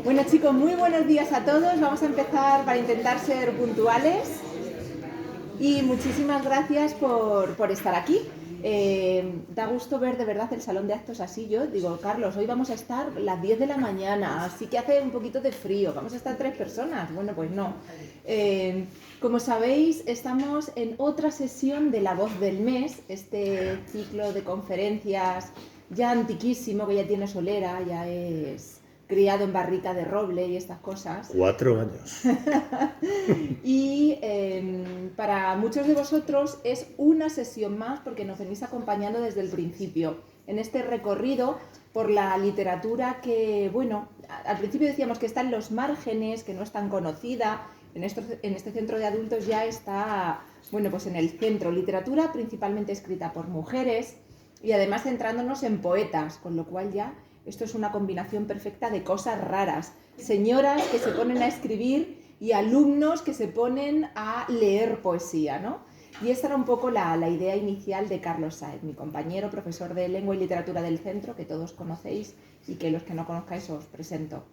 Bueno chicos, muy buenos días a todos. Vamos a empezar para intentar ser puntuales. Y muchísimas gracias por estar aquí. Da gusto ver de verdad el salón de actos así. Yo digo, Carlos, hoy vamos a estar las 10 de la mañana, así que hace un poquito de frío. Vamos a estar 3 personas. Bueno, pues no. Como sabéis, estamos en otra sesión de La Voz del Mes, este ciclo de conferencias ya antiquísimo, que ya tiene solera, ya es criado en barrica de roble y estas cosas. 4 años. Y para muchos de vosotros es una sesión más porque nos venís acompañando desde el principio en este recorrido por la literatura que, bueno, al principio decíamos que está en los márgenes, que no es tan conocida. En este centro de adultos ya está, bueno, pues en el centro. Literatura principalmente escrita por mujeres y además centrándonos en poetas, con lo cual ya esto es una combinación perfecta de cosas raras. Señoras que se ponen a escribir y alumnos que se ponen a leer poesía, ¿no? Y esta era un poco la idea inicial de Carlos Sáez, mi compañero, profesor de Lengua y Literatura del Centro, que todos conocéis y que los que no conozcáis os presento.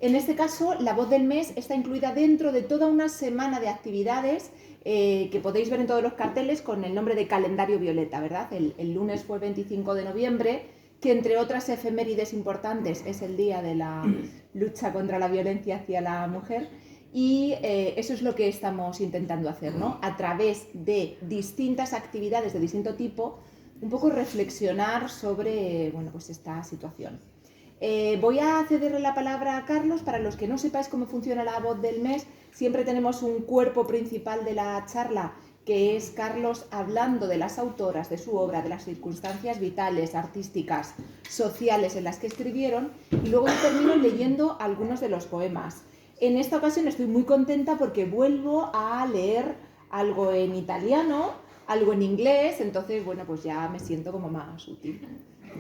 En este caso, La Voz del Mes está incluida dentro de toda una semana de actividades que podéis ver en todos los carteles con el nombre de Calendario Violeta, ¿verdad? El lunes fue 25 de noviembre, que entre otras efemérides importantes es el día de la lucha contra la violencia hacia la mujer. Y eso es lo que estamos intentando hacer, ¿no? A través de distintas actividades de distinto tipo, un poco reflexionar sobre, bueno, pues esta situación. Voy a cederle la palabra a Carlos. Para los que no sepáis cómo funciona La Voz del Mes, siempre tenemos un cuerpo principal de la charla, que es Carlos hablando de las autoras, de su obra, de las circunstancias vitales, artísticas, sociales en las que escribieron, y luego yo termino leyendo algunos de los poemas. En esta ocasión estoy muy contenta porque vuelvo a leer algo en italiano, algo en inglés, entonces, bueno, pues ya me siento como más útil,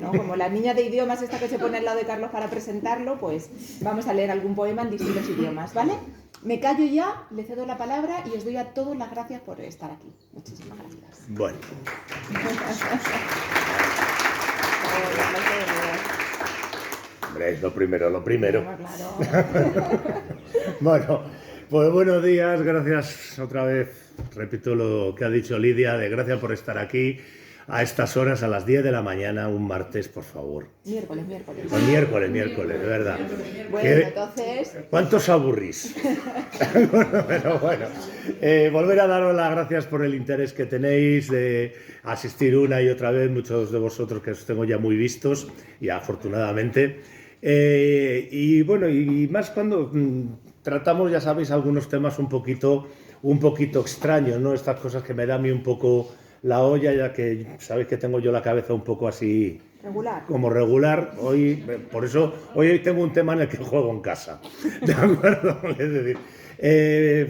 ¿no? Como la niña de idiomas esta que se pone al lado de Carlos para presentarlo, pues vamos a leer algún poema en distintos idiomas, ¿vale? Me callo ya, le cedo la palabra y os doy a todos las gracias por estar aquí. Muchísimas gracias. Bueno. Hombre, es lo primero. Claro. Bueno, pues buenos días, gracias otra vez. Repito lo que ha dicho Lidia, de gracias por estar aquí a estas horas, a las 10 de la mañana, un martes, por favor. Miércoles. O miércoles, de verdad. Bueno, entonces... ¿Cuántos aburrís? Pero bueno, volver a daros las gracias por el interés que tenéis de asistir una y otra vez, muchos de vosotros que os tengo ya muy vistos, y afortunadamente. Y bueno, y más cuando tratamos, ya sabéis, algunos temas un poquito extraños, ¿no? Estas cosas que me da a mí un poco la olla, ya que sabéis que tengo yo la cabeza un poco así regular. Hoy, por eso, hoy tengo un tema en el que juego en casa, ¿de acuerdo? Es decir,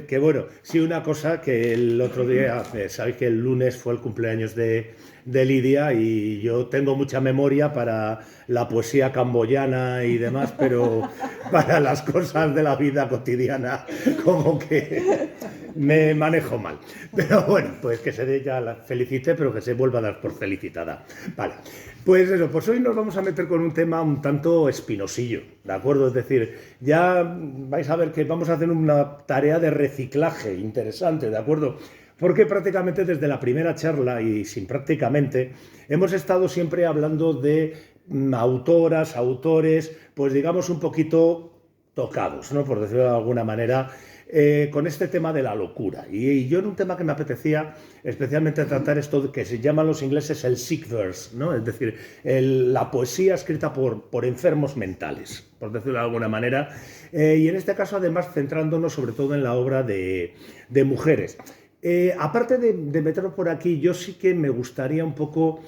que bueno, sí, una cosa que el otro día, sabéis que el lunes fue el cumpleaños de Lidia, y yo tengo mucha memoria para la poesía camboyana y demás, pero para las cosas de la vida cotidiana como que me manejo mal. Pero bueno, pues que se dé, ya la felicité, pero que se vuelva a dar por felicitada. Vale, pues eso, pues hoy nos vamos a meter con un tema un tanto espinosillo, ¿de acuerdo? Es decir, ya vais a ver que vamos a hacer una tarea de reciclaje interesante, ¿de acuerdo? Porque prácticamente desde la primera charla, y sin prácticamente, hemos estado siempre hablando de autoras, autores, pues digamos un poquito tocados, ¿no? Por decirlo de alguna manera, con este tema de la locura. Y yo en un tema que me apetecía especialmente tratar esto que se llaman los ingleses el sick verse, ¿no? Es decir, la poesía escrita por enfermos mentales, por decirlo de alguna manera. Y en este caso, además, centrándonos sobre todo en la obra de mujeres. Aparte de meternos por aquí, yo sí que me gustaría un poco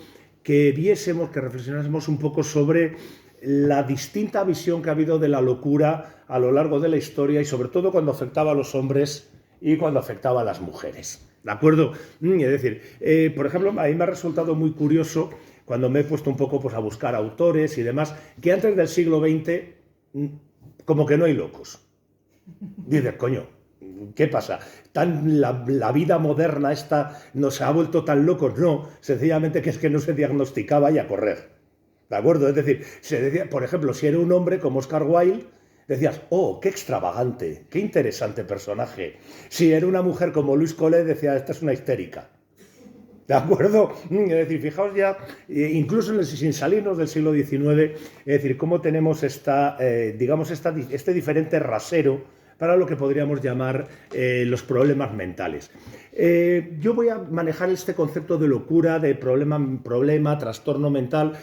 que viésemos, que reflexionásemos un poco sobre la distinta visión que ha habido de la locura a lo largo de la historia, y sobre todo cuando afectaba a los hombres y cuando afectaba a las mujeres, ¿de acuerdo? Es decir, por ejemplo, a mí me ha resultado muy curioso cuando me he puesto un poco pues, a buscar autores y demás, que antes del siglo XX como que no hay locos. Dices, coño, ¿qué pasa? La vida moderna esta nos ha vuelto tan locos. No, sencillamente que es que no se diagnosticaba y a correr, ¿de acuerdo? Es decir, se decía, por ejemplo, si era un hombre como Oscar Wilde, decías, oh, qué extravagante, qué interesante personaje. Si era una mujer como Louise Collet, decía, esta es una histérica. ¿De acuerdo? Es decir, fijaos ya, incluso sin salirnos del siglo XIX, es decir, cómo tenemos este diferente rasero para lo que podríamos llamar los problemas mentales. Yo voy a manejar este concepto de locura, de problema, trastorno mental.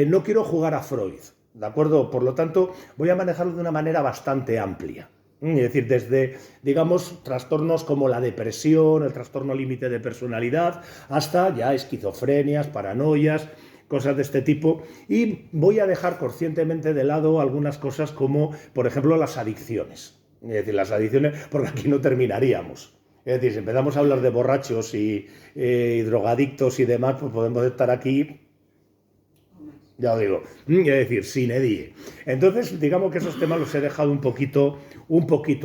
No quiero jugar a Freud, ¿de acuerdo? Por lo tanto, voy a manejarlo de una manera bastante amplia. Es decir, desde, digamos, trastornos como la depresión, el trastorno límite de personalidad, hasta ya esquizofrenias, paranoias, cosas de este tipo. Y voy a dejar conscientemente de lado algunas cosas como, por ejemplo, las adicciones. Es decir, las adicciones, porque aquí no terminaríamos. Es decir, si empezamos a hablar de borrachos y drogadictos y demás, pues podemos estar aquí, ya os digo, es decir, sin edie. Entonces, digamos que esos temas los he dejado un poquito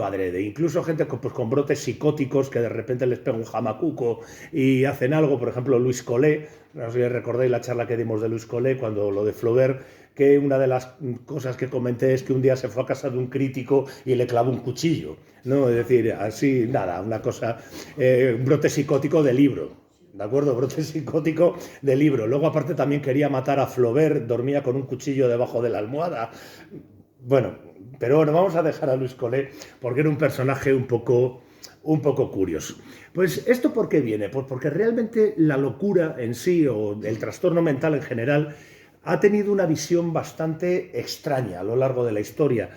adrede. Incluso gente con brotes psicóticos que de repente les pega un jamacuco y hacen algo. Por ejemplo, Louise Collet, no sé si recordáis la charla que dimos de Louise Collet cuando lo de Flaubert, que una de las cosas que comenté es que un día se fue a casa de un crítico y le clavó un cuchillo, ¿no? Es decir, así, nada, una cosa, un brote psicótico de libro. ¿De acuerdo? Brote psicótico de libro. Luego, aparte, también quería matar a Flaubert, dormía con un cuchillo debajo de la almohada. Bueno, pero bueno, vamos a dejar a Louise Collet porque era un personaje un poco curioso. Pues, ¿esto por qué viene? Pues porque realmente la locura en sí, o el trastorno mental en general, ha tenido una visión bastante extraña a lo largo de la historia.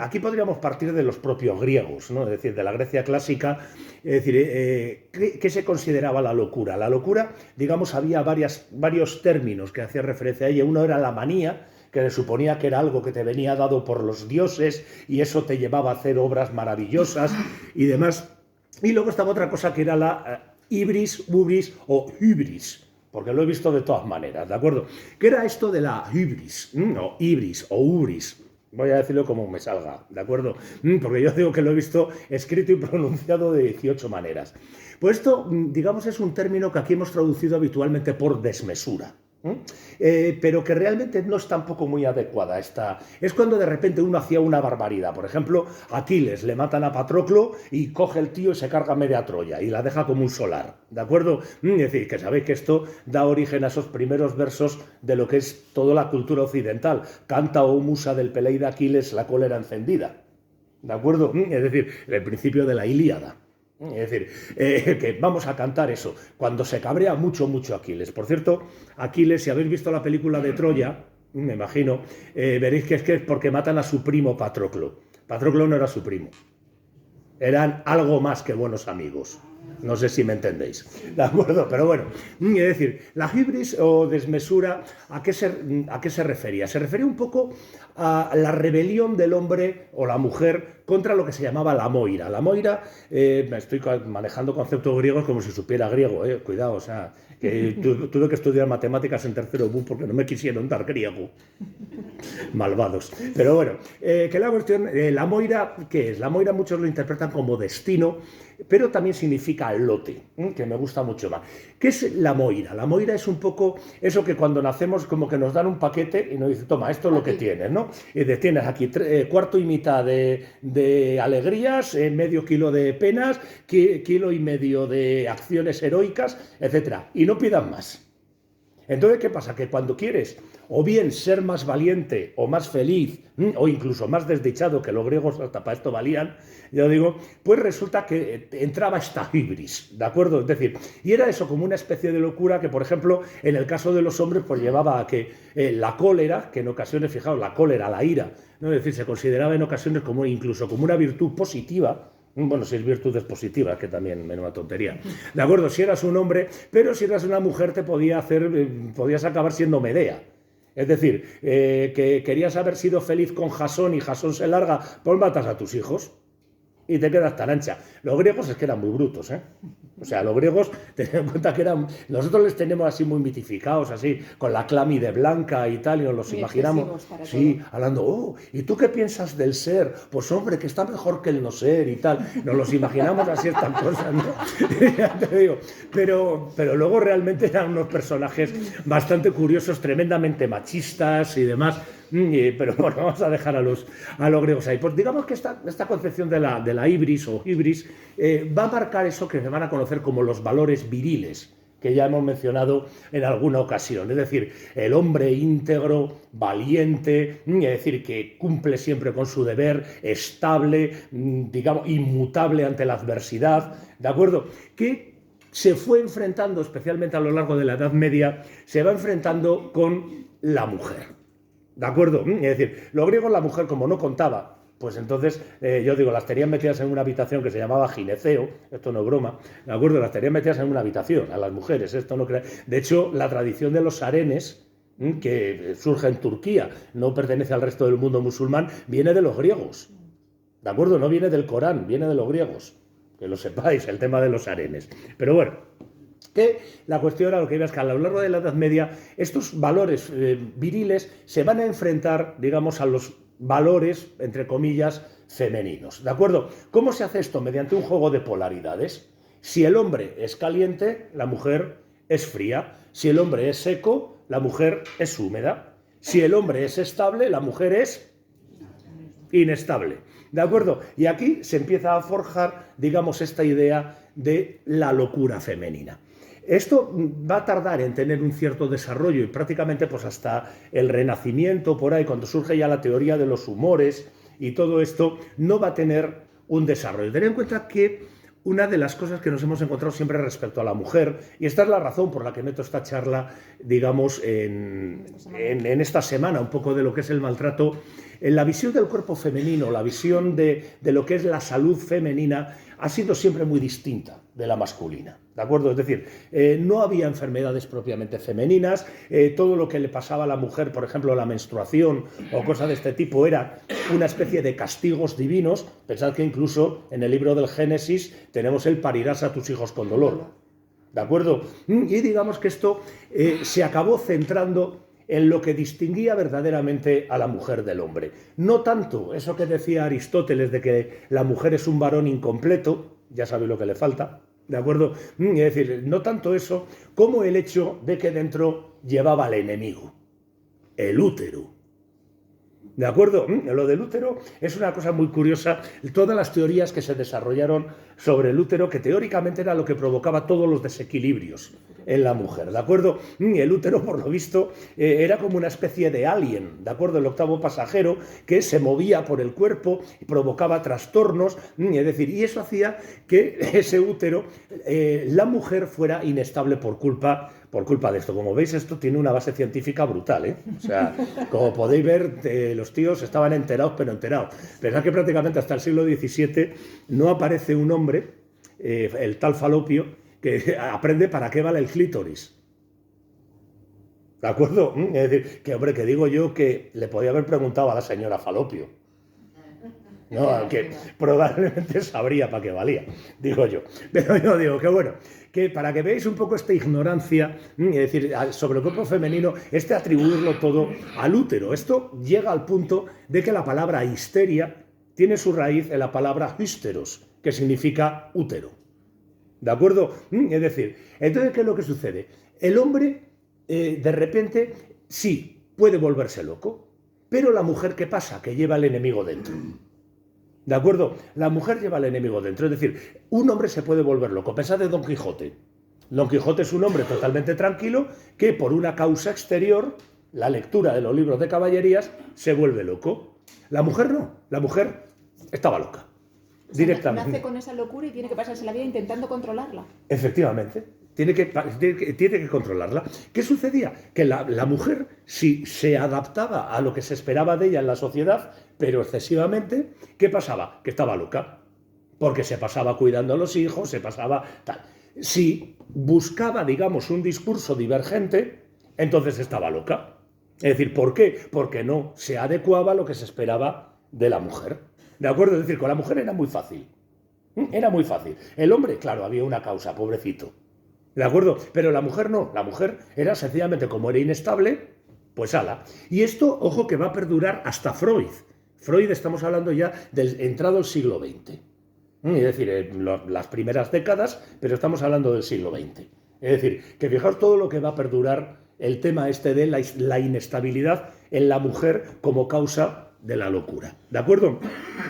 Aquí podríamos partir de los propios griegos, ¿no? Es decir, de la Grecia clásica. Es decir, ¿qué se consideraba la locura? La locura, digamos, había varios términos que hacían referencia a ella. Uno era la manía, que se suponía que era algo que te venía dado por los dioses y eso te llevaba a hacer obras maravillosas y demás. Y luego estaba otra cosa que era la ibris, ubris o hybris, porque lo he visto de todas maneras, ¿de acuerdo? ¿Qué era esto de la hybris, o ibris o ubris? Voy a decirlo como me salga, ¿de acuerdo? Porque yo digo que lo he visto escrito y pronunciado de 18 maneras. Pues esto, digamos, es un término que aquí hemos traducido habitualmente por desmesura. Pero que realmente no es tampoco muy adecuada. Es cuando de repente uno hacía una barbaridad. Por ejemplo, Aquiles le matan a Patroclo y coge el tío y se carga media Troya y la deja como un solar, ¿de acuerdo? Es decir, que sabéis que esto da origen a esos primeros versos de lo que es toda la cultura occidental. Canta, oh musa del Peleide Aquiles, la cólera encendida, ¿de acuerdo? Es decir, el principio de la Ilíada. Es decir, que vamos a cantar eso, cuando se cabrea mucho Aquiles. Por cierto, Aquiles, si habéis visto la película de Troya, me imagino, veréis que es porque matan a su primo Patroclo. Patroclo no era su primo, eran algo más que buenos amigos. No sé si me entendéis, ¿de acuerdo? Pero bueno, es decir, la hibris o desmesura, ¿a qué se refería? Se refería un poco a la rebelión del hombre o la mujer contra lo que se llamaba la moira. La moira, me estoy manejando conceptos griegos como si supiera griego, cuidado, o sea, que tuve que estudiar matemáticas en tercero BU porque no me quisieron dar griego. Malvados. Pero bueno, que la cuestión, la moira, ¿qué es? La moira muchos lo interpretan como destino, pero también significa lote, que me gusta mucho más. ¿Qué es la moira? La moira es un poco eso que cuando nacemos como que nos dan un paquete y nos dicen, toma, esto es lo que tienes, ¿no? Y tienes aquí cuarto y mitad de alegrías, medio kilo de penas, kilo y medio de acciones heroicas, etcétera. Y no pidan más. Entonces, ¿qué pasa? Que cuando quieres o bien ser más valiente o más feliz o incluso más desdichado, que los griegos hasta para esto valían, yo digo, pues resulta que entraba esta hibris, ¿de acuerdo? Es decir, y era eso como una especie de locura que, por ejemplo, en el caso de los hombres, pues llevaba a que la cólera, que en ocasiones, fijaos, la cólera, la ira, ¿no? Es decir, se consideraba en ocasiones como incluso como una virtud positiva. Bueno, si es virtudes positivas, que también menuda tontería. De acuerdo, si eras un hombre, pero si eras una mujer te podías acabar siendo Medea. Es decir, que querías haber sido feliz con Jasón y Jasón se larga, pues matas a tus hijos y te quedas tan ancha. Los griegos es que eran muy brutos, ¿eh? O sea, los griegos, tened en cuenta que nosotros les tenemos así muy mitificados, así, con la clámide blanca y tal, y nos los muy imaginamos. Sí, todo. Hablando, ¿y tú qué piensas del ser? Pues hombre, que está mejor que el no ser y tal. Nos los imaginamos así estas cosas, ¿no? Ya te digo. Pero luego realmente eran unos personajes bastante curiosos, tremendamente machistas y demás. pero bueno, vamos a dejar a los griegos ahí. Pues digamos que esta concepción de la ibris o hibris va a marcar eso que se van a conocer como los valores viriles, que ya hemos mencionado en alguna ocasión, es decir, el hombre íntegro, valiente, es decir, que cumple siempre con su deber, estable, digamos, inmutable ante la adversidad, ¿de acuerdo? Que se fue enfrentando, especialmente a lo largo de la Edad Media, se va enfrentando con la mujer, ¿de acuerdo? Es decir, los griegos la mujer como no contaba, pues entonces, yo digo, las tenían metidas en una habitación que se llamaba gineceo, esto no es broma, ¿de acuerdo? Las tenían metidas en una habitación, a las mujeres, esto no crea. De hecho, la tradición de los harenes, que surge en Turquía, no pertenece al resto del mundo musulmán, viene de los griegos, ¿de acuerdo? No viene del Corán, viene de los griegos, que lo sepáis, el tema de los harenes. Pero bueno, que la cuestión a lo que iba es que a lo largo de la Edad Media estos valores viriles se van a enfrentar, digamos, a los valores, entre comillas, femeninos, ¿de acuerdo? ¿Cómo se hace esto? Mediante un juego de polaridades. Si el hombre es caliente, la mujer es fría. Si el hombre es seco, la mujer es húmeda. Si el hombre es estable, la mujer es inestable, ¿de acuerdo? Y aquí se empieza a forjar, digamos, esta idea de la locura femenina. Esto va a tardar en tener un cierto desarrollo y prácticamente pues hasta el Renacimiento, por ahí, cuando surge ya la teoría de los humores y todo esto, no va a tener un desarrollo. Tened en cuenta que una de las cosas que nos hemos encontrado siempre respecto a la mujer, y esta es la razón por la que meto esta charla, digamos, en esta semana, un poco de lo que es el maltrato, en la visión del cuerpo femenino, la visión de lo que es la salud femenina, ha sido siempre muy distinta de la masculina, ¿de acuerdo? Es decir, no había enfermedades propiamente femeninas, todo lo que le pasaba a la mujer, por ejemplo, la menstruación o cosas de este tipo, era una especie de castigos divinos. Pensad que incluso en el libro del Génesis tenemos el parirás a tus hijos con dolor, ¿de acuerdo? Y digamos que esto se acabó centrando en lo que distinguía verdaderamente a la mujer del hombre. No tanto eso que decía Aristóteles de que la mujer es un varón incompleto, ya sabéis lo que le falta, ¿de acuerdo? Es decir, no tanto eso como el hecho de que dentro llevaba al enemigo, el útero. ¿De acuerdo? Lo del útero es una cosa muy curiosa. Todas las teorías que se desarrollaron sobre el útero, que teóricamente era lo que provocaba todos los desequilibrios en la mujer, ¿de acuerdo? El útero, por lo visto, era como una especie de alien, ¿de acuerdo? El octavo pasajero que se movía por el cuerpo y provocaba trastornos, es decir, y eso hacía que ese útero, la mujer fuera inestable por culpa de esto. Como veis, esto tiene una base científica brutal, ¿eh? O sea, como podéis ver, los tíos estaban enterados, pero enterados. Pensad que prácticamente hasta el siglo XVII no aparece un hombre, el tal Falopio, que aprende para qué vale el clítoris. ¿De acuerdo? Es decir, que hombre, que digo yo que le podía haber preguntado a la señora Falopio. No, aunque probablemente sabría para qué valía, digo yo. Pero yo digo que bueno, que para que veáis un poco esta ignorancia, es decir, sobre el cuerpo femenino, atribuirlo todo al útero. Esto llega al punto de que la palabra histeria tiene su raíz en la palabra hísteros, que significa útero. ¿De acuerdo? Es decir, entonces, ¿qué es lo que sucede? El hombre, de repente, sí, puede volverse loco, pero la mujer, ¿qué pasa? Que lleva el enemigo dentro. ¿De acuerdo? La mujer lleva al enemigo dentro. Es decir, un hombre se puede volver loco. Pensad de Don Quijote. Don Quijote es un hombre totalmente tranquilo que por una causa exterior, la lectura de los libros de caballerías, se vuelve loco. La mujer no. La mujer estaba loca. O sea, directamente. nace con esa locura y tiene que pasarse la vida intentando controlarla. Efectivamente. Tiene que controlarla. ¿Qué sucedía? Que la mujer, si se adaptaba a lo que se esperaba de ella en la sociedad, pero excesivamente, ¿qué pasaba? Que estaba loca. Porque se pasaba cuidando a los hijos, se pasaba tal. Si buscaba, digamos, un discurso divergente, entonces estaba loca. Es decir, ¿por qué? Porque no se adecuaba a lo que se esperaba de la mujer. ¿De acuerdo? Es decir, con la mujer era muy fácil. Era muy fácil. El hombre, claro, había una causa, pobrecito. ¿De acuerdo? Pero la mujer no. La mujer era sencillamente, como era inestable, pues ala. Y esto, ojo, que va a perdurar hasta Freud. Freud, estamos hablando ya del entrado al siglo XX. Es decir, las primeras décadas, pero estamos hablando del siglo XX. Es decir, que fijaos todo lo que va a perdurar el tema este de la inestabilidad en la mujer como causa de la locura, ¿de acuerdo?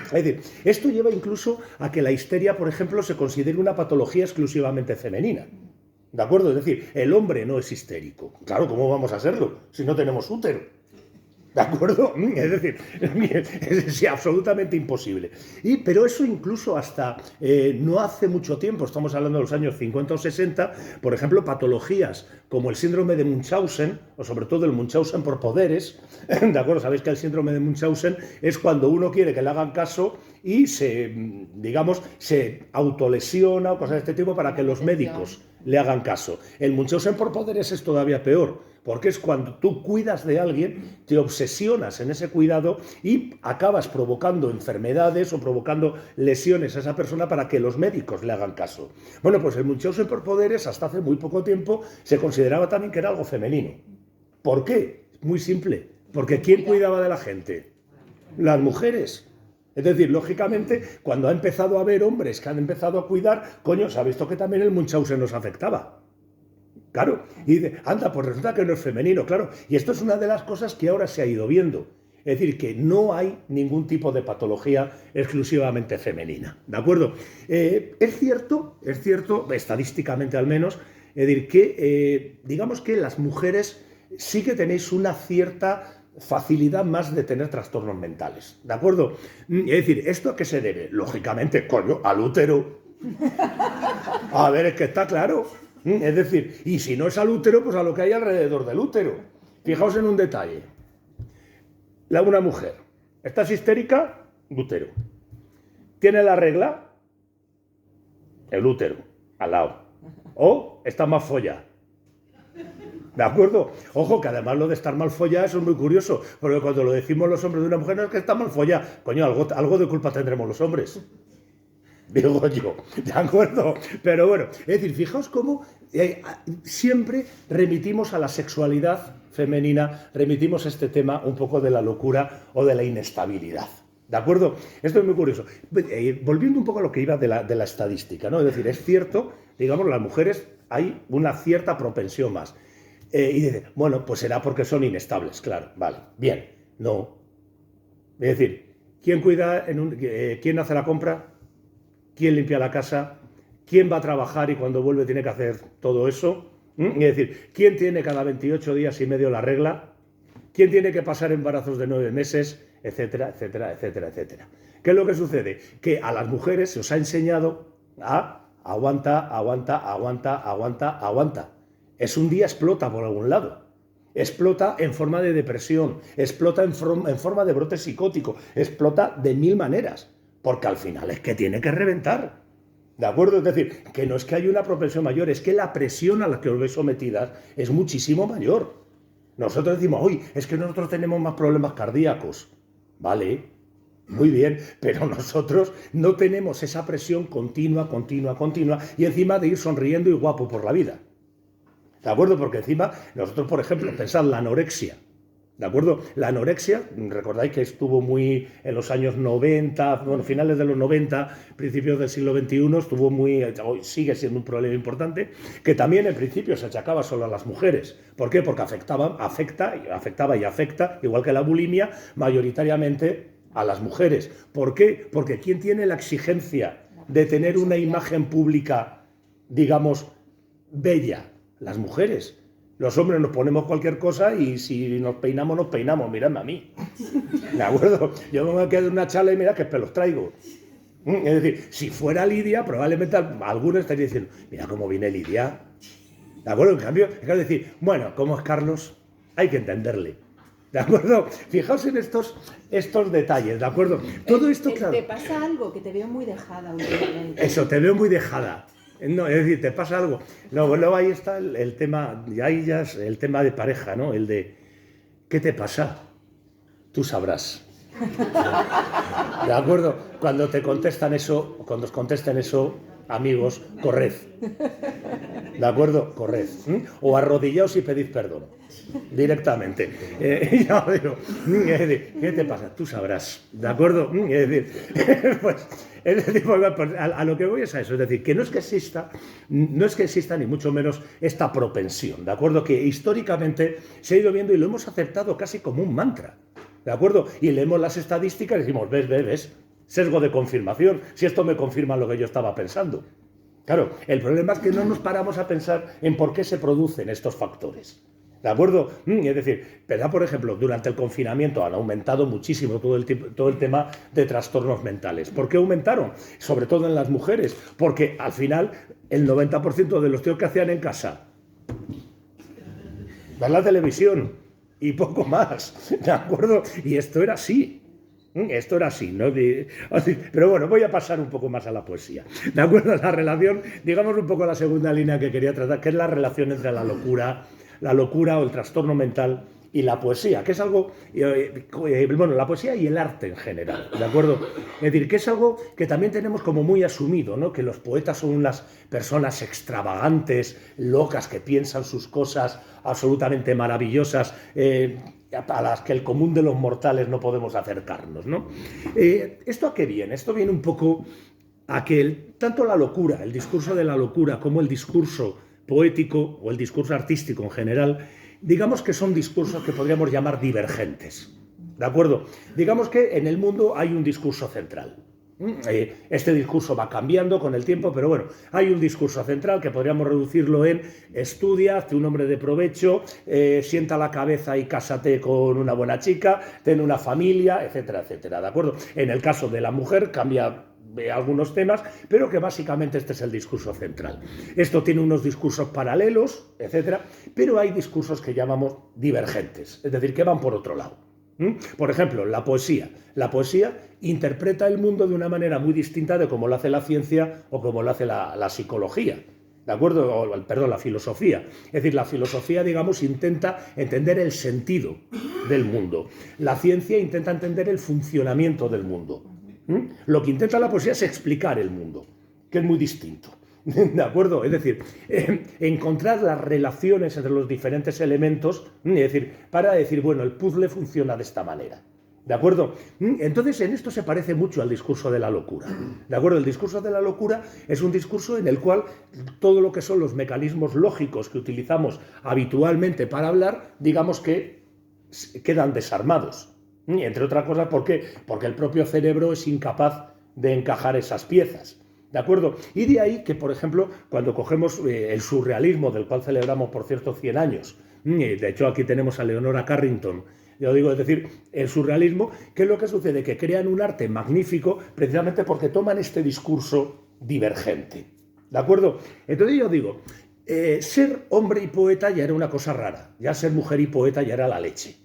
Es decir, esto lleva incluso a que la histeria, por ejemplo, se considere una patología exclusivamente femenina, ¿de acuerdo? Es decir, el hombre no es histérico. Claro, ¿cómo vamos a serlo si no tenemos útero? ¿De acuerdo? Es decir, es absolutamente imposible. Pero eso incluso hasta no hace mucho tiempo, estamos hablando de los años 50 o 60, por ejemplo, patologías como el síndrome de Munchausen, o sobre todo el Munchausen por poderes, ¿de acuerdo? Sabéis que el síndrome de Munchausen es cuando uno quiere que le hagan caso y se autolesiona o cosas de este tipo para que los médicos le hagan caso. El Munchausen por poderes es todavía peor, porque es cuando tú cuidas de alguien, te obsesionas en ese cuidado y acabas provocando enfermedades o provocando lesiones a esa persona para que los médicos le hagan caso. Bueno, pues el Munchausen por poderes hasta hace muy poco tiempo se consideraba también que era algo femenino. ¿Por qué? Muy simple. Porque ¿quién cuidaba de la gente? Las mujeres. Es decir, lógicamente, cuando ha empezado a haber hombres que han empezado a cuidar, coño, se ha visto que también el Munchausen nos afectaba. Claro, y dice, anda, pues resulta que no es femenino, claro. Y esto es una de las cosas que ahora se ha ido viendo. Es decir, que no hay ningún tipo de patología exclusivamente femenina, ¿de acuerdo? Es cierto, estadísticamente al menos, es decir, que digamos que las mujeres sí que tenéis una cierta facilidad más de tener trastornos mentales, ¿de acuerdo? Es decir, ¿esto a qué se debe? Lógicamente, coño, al útero. A ver, es que está claro. Es decir, y si no es al útero, pues a lo que hay alrededor del útero. Fijaos en un detalle. Una mujer, ¿estás histérica? Útero. ¿Tiene la regla? El útero, al lado. O está más follada. ¿De acuerdo? Ojo, que además lo de estar mal follada, eso es muy curioso, porque cuando lo decimos los hombres de una mujer, no es que está mal follada. Coño, algo de culpa tendremos los hombres. Digo yo, ¿de acuerdo? Pero bueno, es decir, fijaos cómo siempre remitimos a la sexualidad femenina, remitimos este tema un poco de la locura o de la inestabilidad. ¿De acuerdo? Esto es muy curioso. Volviendo un poco a lo que iba de la estadística, ¿no? Es decir, es cierto, digamos, las mujeres hay una cierta propensión más. Y dicen, bueno, pues será porque son inestables, claro, vale, bien, no. Es decir, ¿quién cuida, quién hace la compra? ¿Quién limpia la casa? ¿Quién va a trabajar y cuando vuelve tiene que hacer todo eso? Es decir, ¿quién tiene cada 28 días y medio la regla? ¿Quién tiene que pasar embarazos de 9 meses? Etcétera, etcétera, etcétera, etcétera. ¿Qué es lo que sucede? Que a las mujeres se os ha enseñado a aguanta. Es un día explota por algún lado. Explota en forma de depresión, explota en forma de brote psicótico, explota de 1000 maneras. Porque al final es que tiene que reventar, ¿de acuerdo? Es decir, que no es que haya una propensión mayor, es que la presión a la que os veis sometidas es muchísimo mayor. Nosotros decimos, uy, es que nosotros tenemos más problemas cardíacos. Vale, muy bien, pero nosotros no tenemos esa presión continua, y encima de ir sonriendo y guapo por la vida. ¿De acuerdo? Porque encima, nosotros, por ejemplo, pensad la anorexia. ¿De acuerdo? La anorexia, recordáis que estuvo muy en los años 90, bueno, finales de los 90, principios del siglo XXI, estuvo muy, hoy sigue siendo un problema importante, que también en principio se achacaba solo a las mujeres. ¿Por qué? Porque afectaba y afecta, igual que la bulimia, mayoritariamente a las mujeres. ¿Por qué? Porque ¿quién tiene la exigencia de tener una imagen pública, digamos, bella? Las mujeres. Los hombres nos ponemos cualquier cosa y si nos peinamos, miradme a mí. ¿De acuerdo? Yo me quedo en una charla y mira qué pelos traigo. Es decir, si fuera Lidia, probablemente algunos estarían diciendo, mira cómo viene Lidia. ¿De acuerdo? En cambio, hay que decir, bueno, ¿cómo es Carlos? Hay que entenderle. ¿De acuerdo? Fijaos en estos detalles, ¿de acuerdo? Todo esto, claro. ¿Te pasa algo? Que te veo muy dejada últimamente. Eso, te veo muy dejada. No, es decir, te pasa algo. Luego ahí está el tema, y ahí ya es el tema de pareja, ¿no? El de, ¿qué te pasa? Tú sabrás. ¿De acuerdo? Cuando os contesten eso, amigos, corred. ¿de acuerdo? Corred. O arrodillaos y pedid perdón. Directamente. Ya digo, ¿qué te pasa? Tú sabrás, ¿de acuerdo? Es decir, pues, a lo que voy es a eso, es decir, que no es que exista ni mucho menos esta propensión, ¿de acuerdo? Que históricamente se ha ido viendo y lo hemos aceptado casi como un mantra, ¿de acuerdo? Y leemos las estadísticas y decimos, ves, sesgo de confirmación, si esto me confirma lo que yo estaba pensando. Claro, el problema es que no nos paramos a pensar en por qué se producen estos factores. ¿De acuerdo? Es decir, ¿verdad? Por ejemplo, durante el confinamiento han aumentado muchísimo todo el tema de trastornos mentales. ¿Por qué aumentaron? Sobre todo en las mujeres. Porque al final el 90% de los tíos que hacían en casa, ver la televisión y poco más. ¿De acuerdo? Y esto era así. Esto era así, ¿no? Pero bueno, voy a pasar un poco más a la poesía. ¿De acuerdo? La relación, digamos un poco la segunda línea que quería tratar, que es la relación entre la locura o el trastorno mental y la poesía, que es algo, bueno, la poesía y el arte en general, ¿de acuerdo? Es decir, que es algo que también tenemos como muy asumido, ¿no? Que los poetas son unas personas extravagantes, locas, que piensan sus cosas absolutamente maravillosas, a las que el común de los mortales no podemos acercarnos, ¿no? ¿Esto a qué viene? Esto viene un poco a que tanto la locura, el discurso de la locura, como el discurso poético o el discurso artístico en general, digamos que son discursos que podríamos llamar divergentes, ¿de acuerdo? Digamos que en el mundo hay un discurso central. Este discurso va cambiando con el tiempo, pero bueno, hay un discurso central que podríamos reducirlo en estudia, hazte un hombre de provecho, sienta la cabeza y cásate con una buena chica, ten una familia, etcétera, etcétera, ¿de acuerdo? En el caso de la mujer cambia algunos temas, pero que básicamente este es el discurso central. Esto tiene unos discursos paralelos, etcétera, pero hay discursos que llamamos divergentes, es decir, que van por otro lado. Por ejemplo, la poesía. La poesía interpreta el mundo de una manera muy distinta de cómo lo hace la ciencia o cómo lo hace la psicología. ¿De acuerdo? Perdón, la filosofía. Es decir, la filosofía, digamos, intenta entender el sentido del mundo. La ciencia intenta entender el funcionamiento del mundo. Lo que intenta la poesía es explicar el mundo, que es muy distinto. ¿De acuerdo? Es decir, encontrar las relaciones entre los diferentes elementos, es decir, para decir, bueno, el puzzle funciona de esta manera. ¿De acuerdo? Entonces, en esto se parece mucho al discurso de la locura. ¿De acuerdo? El discurso de la locura es un discurso en el cual todo lo que son los mecanismos lógicos que utilizamos habitualmente para hablar, digamos que quedan desarmados. Entre otras cosas, ¿por qué? Porque el propio cerebro es incapaz de encajar esas piezas. ¿De acuerdo? Y de ahí que, por ejemplo, cuando cogemos el surrealismo, del cual celebramos, por cierto, 100 años, de hecho aquí tenemos a Leonora Carrington, yo digo, es decir, el surrealismo, ¿qué es lo que sucede? Que crean un arte magnífico precisamente porque toman este discurso divergente. ¿De acuerdo? Entonces yo digo, ser hombre y poeta ya era una cosa rara, ya ser mujer y poeta ya era la leche.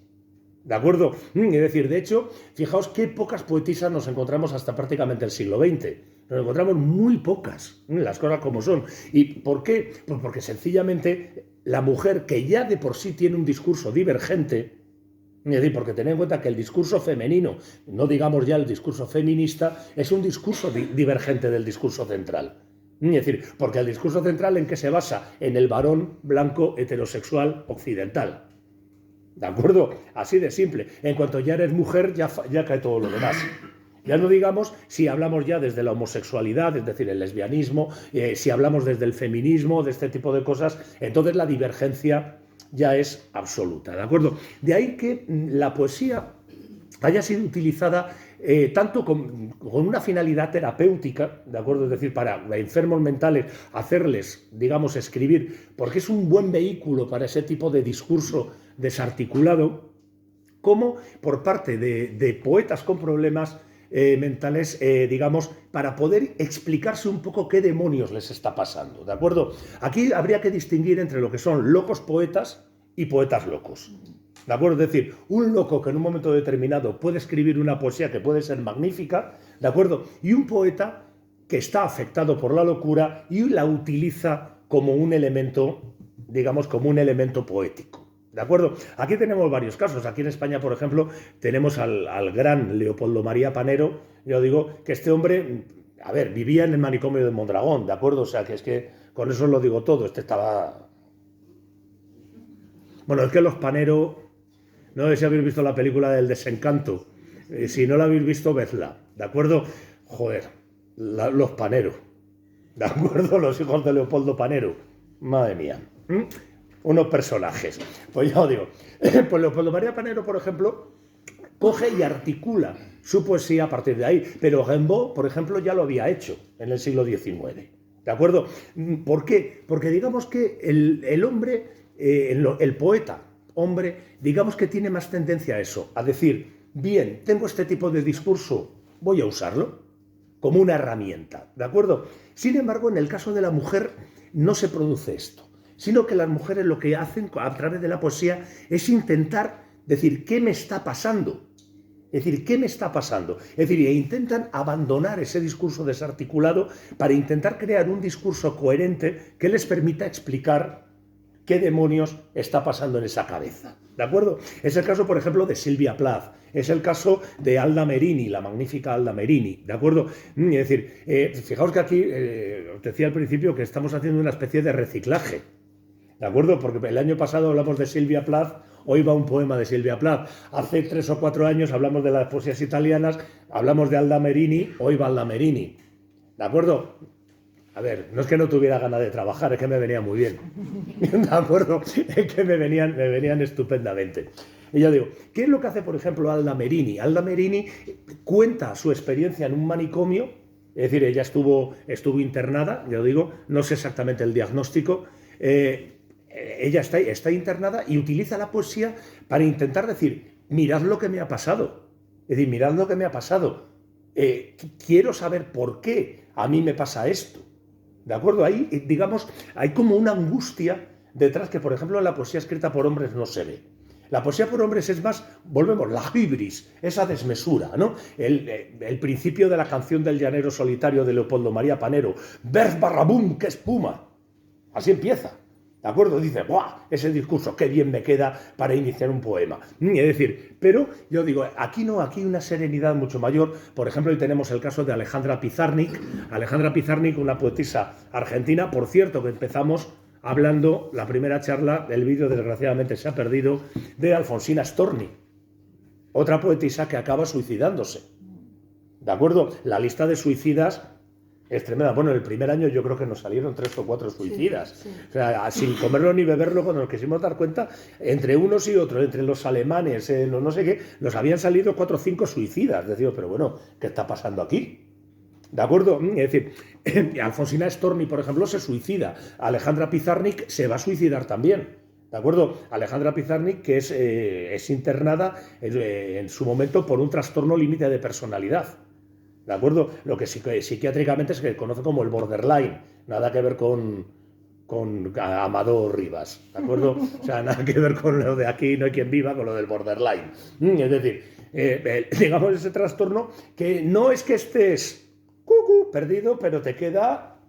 ¿De acuerdo? Es decir, de hecho, fijaos qué pocas poetisas nos encontramos hasta prácticamente el siglo XX. Nos encontramos muy pocas, las cosas como son. ¿Y por qué? Pues porque sencillamente la mujer, que ya de por sí tiene un discurso divergente, es decir, porque tened en cuenta que el discurso femenino, no digamos ya el discurso feminista, es un discurso divergente del discurso central. Es decir, porque el discurso central, ¿en qué se basa? En el varón blanco heterosexual occidental. ¿De acuerdo? Así de simple. En cuanto ya eres mujer, ya cae todo lo demás. Ya no digamos si hablamos ya desde la homosexualidad, es decir, el lesbianismo, si hablamos desde el feminismo, de este tipo de cosas, entonces la divergencia ya es absoluta, ¿de acuerdo? De ahí que la poesía haya sido utilizada tanto con una finalidad terapéutica, ¿de acuerdo? Es decir, para enfermos mentales hacerles, digamos, escribir, porque es un buen vehículo para ese tipo de discurso desarticulado, como por parte de poetas con problemas mentales, digamos, para poder explicarse un poco qué demonios les está pasando, ¿de acuerdo? Aquí habría que distinguir entre lo que son locos poetas y poetas locos. ¿De acuerdo? Es decir, un loco que en un momento determinado puede escribir una poesía que puede ser magnífica, ¿de acuerdo? Y un poeta que está afectado por la locura y la utiliza como un elemento, digamos, como un elemento poético. ¿De acuerdo? Aquí tenemos varios casos. Aquí en España, por ejemplo, tenemos al gran Leopoldo María Panero. Yo digo que este hombre, a ver, vivía en el manicomio de Mondragón, ¿de acuerdo? O sea, que es que Con eso lo digo todo. Este estaba... Bueno, es que los Panero... No sé si habéis visto la película del Desencanto. Si no la habéis visto, vedla. ¿De acuerdo? Joder, los Panero. ¿De acuerdo? Los hijos de Leopoldo Panero. Madre mía. Unos personajes. Pues ya os digo. Pues Leopoldo María Panero, por ejemplo, coge y articula su poesía a partir de ahí. Pero Rimbaud, por ejemplo, ya lo había hecho en el siglo XIX. ¿De acuerdo? ¿Por qué? Porque digamos que el hombre, el poeta, hombre, digamos que tiene más tendencia a eso, a decir, bien, tengo este tipo de discurso, voy a usarlo como una herramienta, ¿de acuerdo? Sin embargo, en el caso de la mujer no se produce esto, sino que las mujeres lo que hacen a través de la poesía es intentar decir, ¿qué me está pasando? Es decir, ¿qué me está pasando? Es decir, intentan abandonar ese discurso desarticulado para intentar crear un discurso coherente que les permita explicar qué demonios está pasando en esa cabeza. ¿De acuerdo? Es el caso, por ejemplo, de Silvia Plath. Es el caso de Alda Merini, la magnífica Alda Merini. ¿De acuerdo? Es decir, fijaos que aquí, os decía al principio que estamos haciendo una especie de reciclaje. ¿De acuerdo? Porque el año pasado hablamos de Silvia Plath, hoy va un poema de Silvia Plath. Hace 3 o 4 años hablamos de las poesías italianas, hablamos de Alda Merini, hoy va Alda Merini. ¿De acuerdo? A ver, no es que no tuviera ganas de trabajar, es que me venía muy bien. ¿De acuerdo? Es que me venían estupendamente. Y yo digo, ¿qué es lo que hace, por ejemplo, Alda Merini? Alda Merini cuenta su experiencia en un manicomio, es decir, ella estuvo internada, yo digo, no sé exactamente el diagnóstico, ella está internada y utiliza la poesía para intentar decir, mirad lo que me ha pasado. Es decir, mirad lo que me ha pasado. Quiero saber por qué a mí me pasa esto. ¿De acuerdo? Ahí, digamos, hay como una angustia detrás que, por ejemplo, en la poesía escrita por hombres no se ve. La poesía por hombres es más, volvemos, la hibris, esa desmesura, ¿no? El principio de la canción del llanero solitario de Leopoldo María Panero, Berz barrabum, qué espuma. Así empieza. ¿De acuerdo? Dice, ¡buah! Ese discurso, qué bien me queda para iniciar un poema. Es decir, pero yo digo, aquí no, aquí hay una serenidad mucho mayor. Por ejemplo, hoy tenemos el caso de Alejandra Pizarnik. Alejandra Pizarnik, una poetisa argentina, por cierto, que empezamos hablando, la primera charla, el vídeo desgraciadamente se ha perdido, de Alfonsina Storni, otra poetisa que acaba suicidándose. ¿De acuerdo? La lista de suicidas es tremenda. Bueno, el primer año yo creo que nos salieron 3 o 4 suicidas. Sí. O sea, sin comerlo ni beberlo, cuando nos quisimos dar cuenta, entre unos y otros, entre los alemanes, los no sé qué, nos habían salido 4 o 5 suicidas. Decimos, pero bueno, ¿qué está pasando aquí? ¿De acuerdo? Es decir, Alfonsina Storni, por ejemplo, se suicida. Alejandra Pizarnik se va a suicidar también. ¿De acuerdo? Alejandra Pizarnik, que es internada en su momento por un trastorno límite de personalidad. ¿De acuerdo? Lo que psiquiátricamente se conoce como el borderline. Nada que ver con Amador Rivas. ¿De acuerdo? O sea, nada que ver con lo de aquí no hay quien viva, con lo del borderline. Es decir, digamos ese trastorno que no es que estés perdido, pero te queda...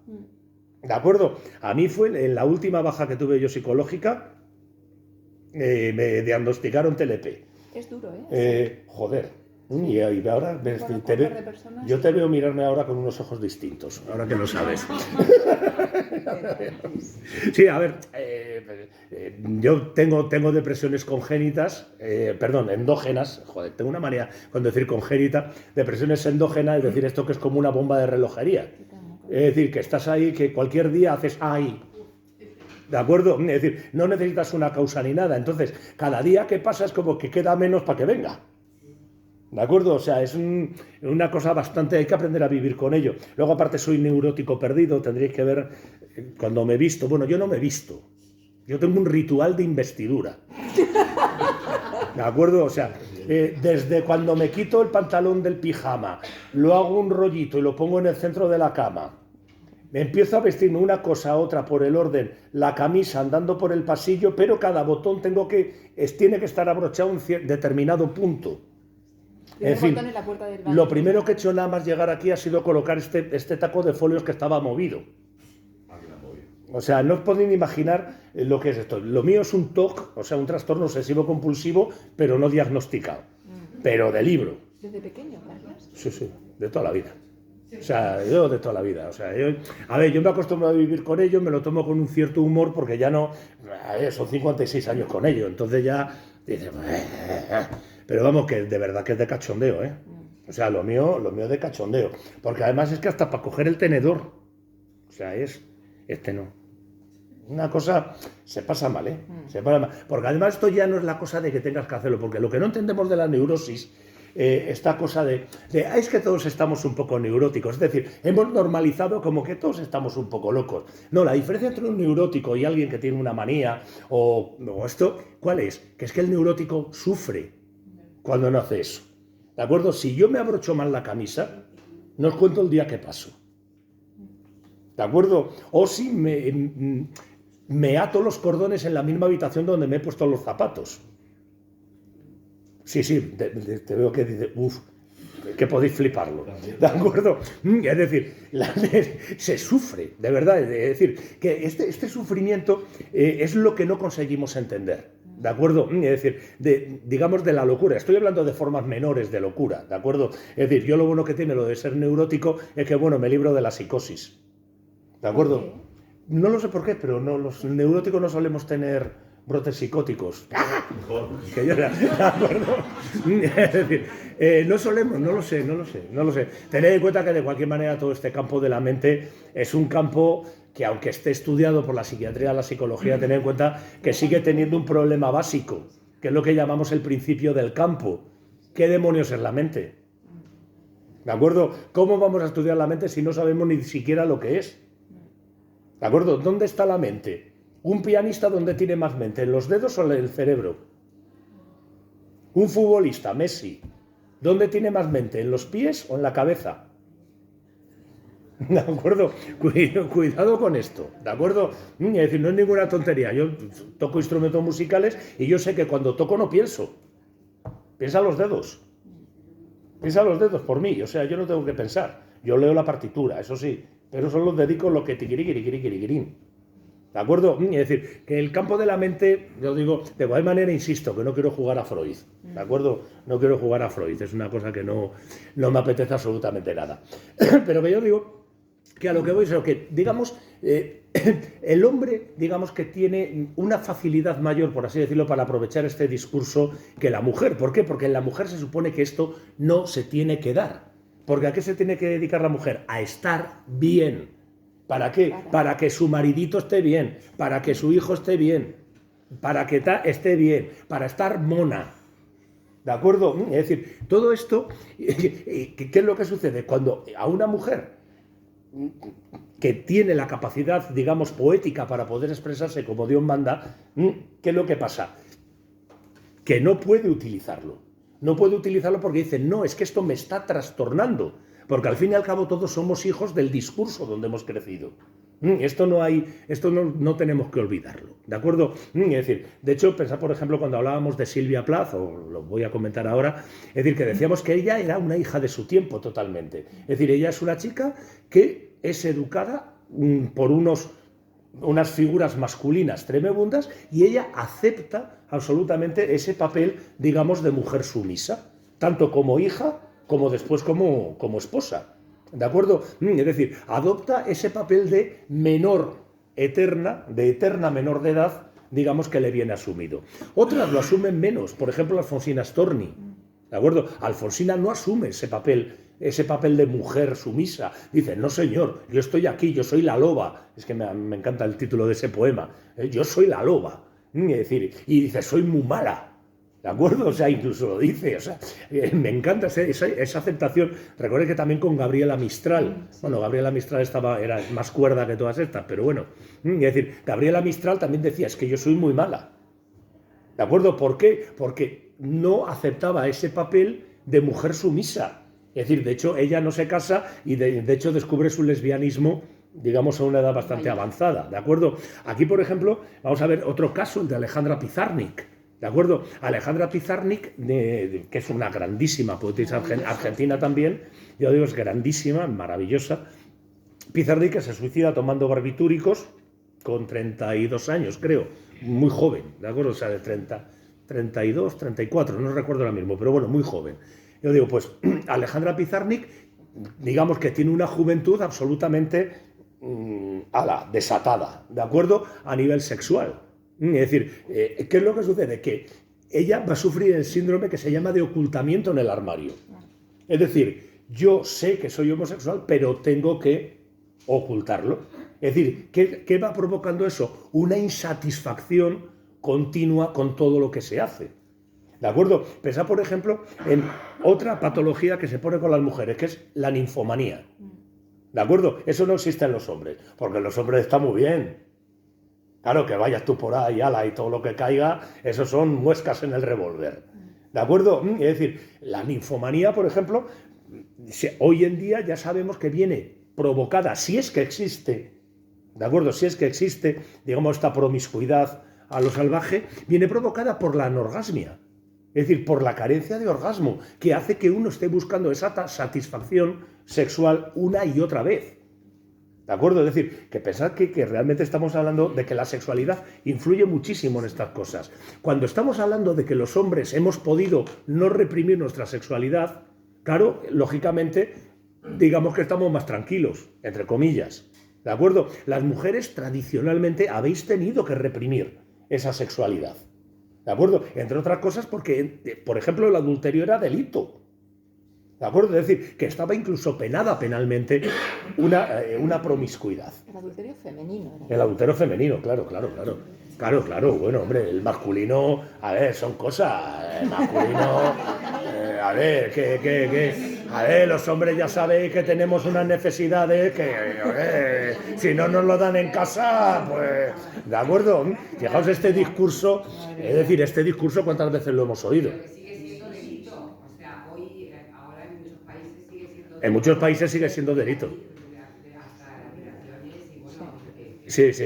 ¿De acuerdo? A mí fue en la última baja que tuve yo psicológica, me diagnosticaron TLP. Es duro, ¿eh? Joder. Y ahora yo te veo mirarme ahora con unos ojos distintos, ahora que lo sabes. Sí, a ver, yo tengo depresiones congénitas, endógenas, joder, tengo una manía con decir congénita, depresiones endógenas, es decir, esto que es como una bomba de relojería. Es decir, que estás ahí, que cualquier día haces ¡ay! ¿De acuerdo? Es decir, no necesitas una causa ni nada, entonces cada día que pasa es como que queda menos para que venga. ¿De acuerdo? O sea, es una cosa bastante... Hay que aprender a vivir con ello. Luego, aparte, soy neurótico perdido. Tendréis que ver cuando me visto. Bueno, yo no me visto. Yo tengo un ritual de investidura. ¿De acuerdo? O sea, desde cuando me quito el pantalón del pijama, lo hago un rollito y lo pongo en el centro de la cama. Me empiezo a vestirme una cosa a otra por el orden, la camisa andando por el pasillo, pero cada botón tiene que estar abrochado a un determinado punto. En fin, lo primero que he hecho nada más llegar aquí ha sido colocar este taco de folios que estaba movido. O sea, no os podéis imaginar lo que es esto. Lo mío es un TOC, o sea, un trastorno obsesivo compulsivo, pero no diagnosticado. Pero de libro. ¿Desde pequeño, Carlos? Sí, de toda la vida. O sea, yo de toda la vida. O sea, a ver, yo me acostumbro a vivir con ellos, me lo tomo con un cierto humor porque ya no... A ver, son 56 años con ellos, entonces ya dices... Pero vamos, que de verdad que es de cachondeo, ¿eh? O sea, lo mío es de cachondeo. Porque además es que hasta para coger el tenedor, o sea, este no. Una cosa se pasa mal, ¿eh? Se pasa mal. Porque además esto ya no es la cosa de que tengas que hacerlo, porque lo que no entendemos de la neurosis, esta cosa es que todos estamos un poco neuróticos, es decir, hemos normalizado como que todos estamos un poco locos. No, la diferencia entre un neurótico y alguien que tiene una manía o esto, ¿cuál es? Que es que el neurótico sufre cuando no hace eso. ¿De acuerdo? Si yo me abrocho mal la camisa, no os cuento el día que paso. ¿De acuerdo? O si me ato los cordones en la misma habitación donde me he puesto los zapatos. Sí, te veo que dices, que podéis fliparlo. ¿De acuerdo? Es decir, se sufre, de verdad. Es decir, que este sufrimiento es lo que no conseguimos entender. ¿De acuerdo? Es decir, digamos de la locura. Estoy hablando de formas menores de locura, ¿de acuerdo? Es decir, yo lo bueno que tiene lo de ser neurótico es que, bueno, me libro de la psicosis. ¿De acuerdo? ¿Por qué? No lo sé por qué, pero no, los neuróticos no solemos tener brotes psicóticos. Que yo, ¿de acuerdo? Es decir, no solemos, no lo sé. Tened en cuenta que de cualquier manera todo este campo de la mente es un campo que, aunque esté estudiado por la psiquiatría, la psicología, tened en cuenta que sigue teniendo un problema básico, que es lo que llamamos el principio del campo. ¿Qué demonios es la mente? ¿De acuerdo? ¿Cómo vamos a estudiar la mente si no sabemos ni siquiera lo que es? ¿De acuerdo? ¿Dónde está la mente? ¿Un pianista dónde tiene más mente? ¿En los dedos o en el cerebro? Un futbolista, Messi, ¿dónde tiene más mente? ¿En los pies o en la cabeza? ¿De acuerdo? Cuidado con esto, ¿de acuerdo? Es decir, no es ninguna tontería. Yo toco instrumentos musicales y yo sé que cuando toco no pienso. Piensa los dedos. Piensa los dedos por mí. O sea, yo no tengo que pensar. Yo leo la partitura, eso sí. Pero son los dedicos los que tiquiriquiriquiriquiriquirín. ¿De acuerdo? Es decir, que el campo de la mente, yo digo, de cualquier manera insisto, que no quiero jugar a Freud. ¿De acuerdo? No quiero jugar a Freud. Es una cosa que no me apetece absolutamente nada. Pero que yo digo que a lo que voy es que, digamos, el hombre, digamos que tiene una facilidad mayor, por así decirlo, para aprovechar este discurso que la mujer. ¿Por qué? Porque en la mujer se supone que esto no se tiene que dar. Porque ¿a qué se tiene que dedicar la mujer? A estar bien. ¿Para qué? Para que su maridito esté bien, para que su hijo esté bien, para que esté bien, para estar mona. ¿De acuerdo? Es decir, todo esto, ¿qué es lo que sucede? Cuando a una mujer que tiene la capacidad, digamos, poética para poder expresarse como Dios manda, ¿qué es lo que pasa? Que no puede utilizarlo. No puede utilizarlo porque dice, no, es que esto me está trastornando. Porque al fin y al cabo todos somos hijos del discurso donde hemos crecido. Esto no tenemos que olvidarlo, ¿de acuerdo? Es decir, de hecho, pensad, por ejemplo, cuando hablábamos de Silvia Plath, o lo voy a comentar ahora, es decir, que decíamos que ella era una hija de su tiempo totalmente. Es decir, ella es una chica que es educada por unas figuras masculinas tremebundas y ella acepta absolutamente ese papel, digamos, de mujer sumisa, tanto como hija como después como esposa. ¿De acuerdo? Es decir, adopta ese papel de menor eterna, de eterna menor de edad, digamos que le viene asumido. Otras lo asumen menos, por ejemplo, Alfonsina Storni. ¿De acuerdo? Alfonsina no asume ese papel de mujer sumisa. Dice, no señor, yo estoy aquí, yo soy la loba. Es que me encanta el título de ese poema. Yo soy la loba. Es decir, y dice, soy muy mala. ¿De acuerdo? O sea, incluso lo dice. O sea, me encanta esa aceptación. Recuerden que también con Gabriela Mistral. Bueno, Gabriela Mistral era más cuerda que todas estas, pero bueno. Es decir, Gabriela Mistral también decía, es que yo soy muy mala. ¿De acuerdo? ¿Por qué? Porque no aceptaba ese papel de mujer sumisa. Es decir, de hecho, ella no se casa y de hecho descubre su lesbianismo, digamos, a una edad bastante avanzada. ¿De acuerdo? Aquí, por ejemplo, vamos a ver otro caso, el de Alejandra Pizarnik. ¿De acuerdo? Alejandra Pizarnik, que es una grandísima poetisa argentina también, yo digo, es grandísima, maravillosa. Pizarnik que se suicida tomando barbitúricos con 32 años, creo, muy joven, ¿de acuerdo? O sea, de 32, 34, no recuerdo ahora mismo, pero bueno, muy joven. Yo digo, pues Alejandra Pizarnik digamos que tiene una juventud absolutamente desatada, ¿de acuerdo? A nivel sexual. Es decir, ¿qué es lo que sucede? Que ella va a sufrir el síndrome que se llama de ocultamiento en el armario. Es decir, yo sé que soy homosexual, pero tengo que ocultarlo. Es decir, ¿qué va provocando eso? Una insatisfacción continua con todo lo que se hace. ¿De acuerdo? Pensad, por ejemplo, en otra patología que se pone con las mujeres, que es la ninfomanía. ¿De acuerdo? Eso no existe en los hombres, porque en los hombres está muy bien. Claro, que vayas tú por ahí, ala, y todo lo que caiga, eso son muescas en el revólver. ¿De acuerdo? Es decir, la ninfomanía, por ejemplo, hoy en día ya sabemos que viene provocada, si es que existe, ¿de acuerdo? Si es que existe, digamos, esta promiscuidad a lo salvaje, viene provocada por la anorgasmia. Es decir, por la carencia de orgasmo, que hace que uno esté buscando esa satisfacción sexual una y otra vez. ¿De acuerdo? Es decir, que pensad que realmente estamos hablando de que la sexualidad influye muchísimo en estas cosas. Cuando estamos hablando de que los hombres hemos podido no reprimir nuestra sexualidad, claro, lógicamente, digamos que estamos más tranquilos, entre comillas. ¿De acuerdo? Las mujeres tradicionalmente habéis tenido que reprimir esa sexualidad. ¿De acuerdo? Entre otras cosas porque, por ejemplo, el adulterio era delito. ¿De acuerdo? Es decir, que estaba incluso penada penalmente una promiscuidad. El adulterio femenino. ¿No? El adulterio femenino, claro. Claro, bueno, hombre, el masculino, a ver, son cosas. El masculino, a ver, a ver, los hombres ya sabéis que tenemos unas necesidades que, si no nos lo dan en casa, pues, ¿de acuerdo? Fijaos este discurso, es decir, este discurso, ¿cuántas veces lo hemos oído? En muchos países sigue siendo delito. Sí. Es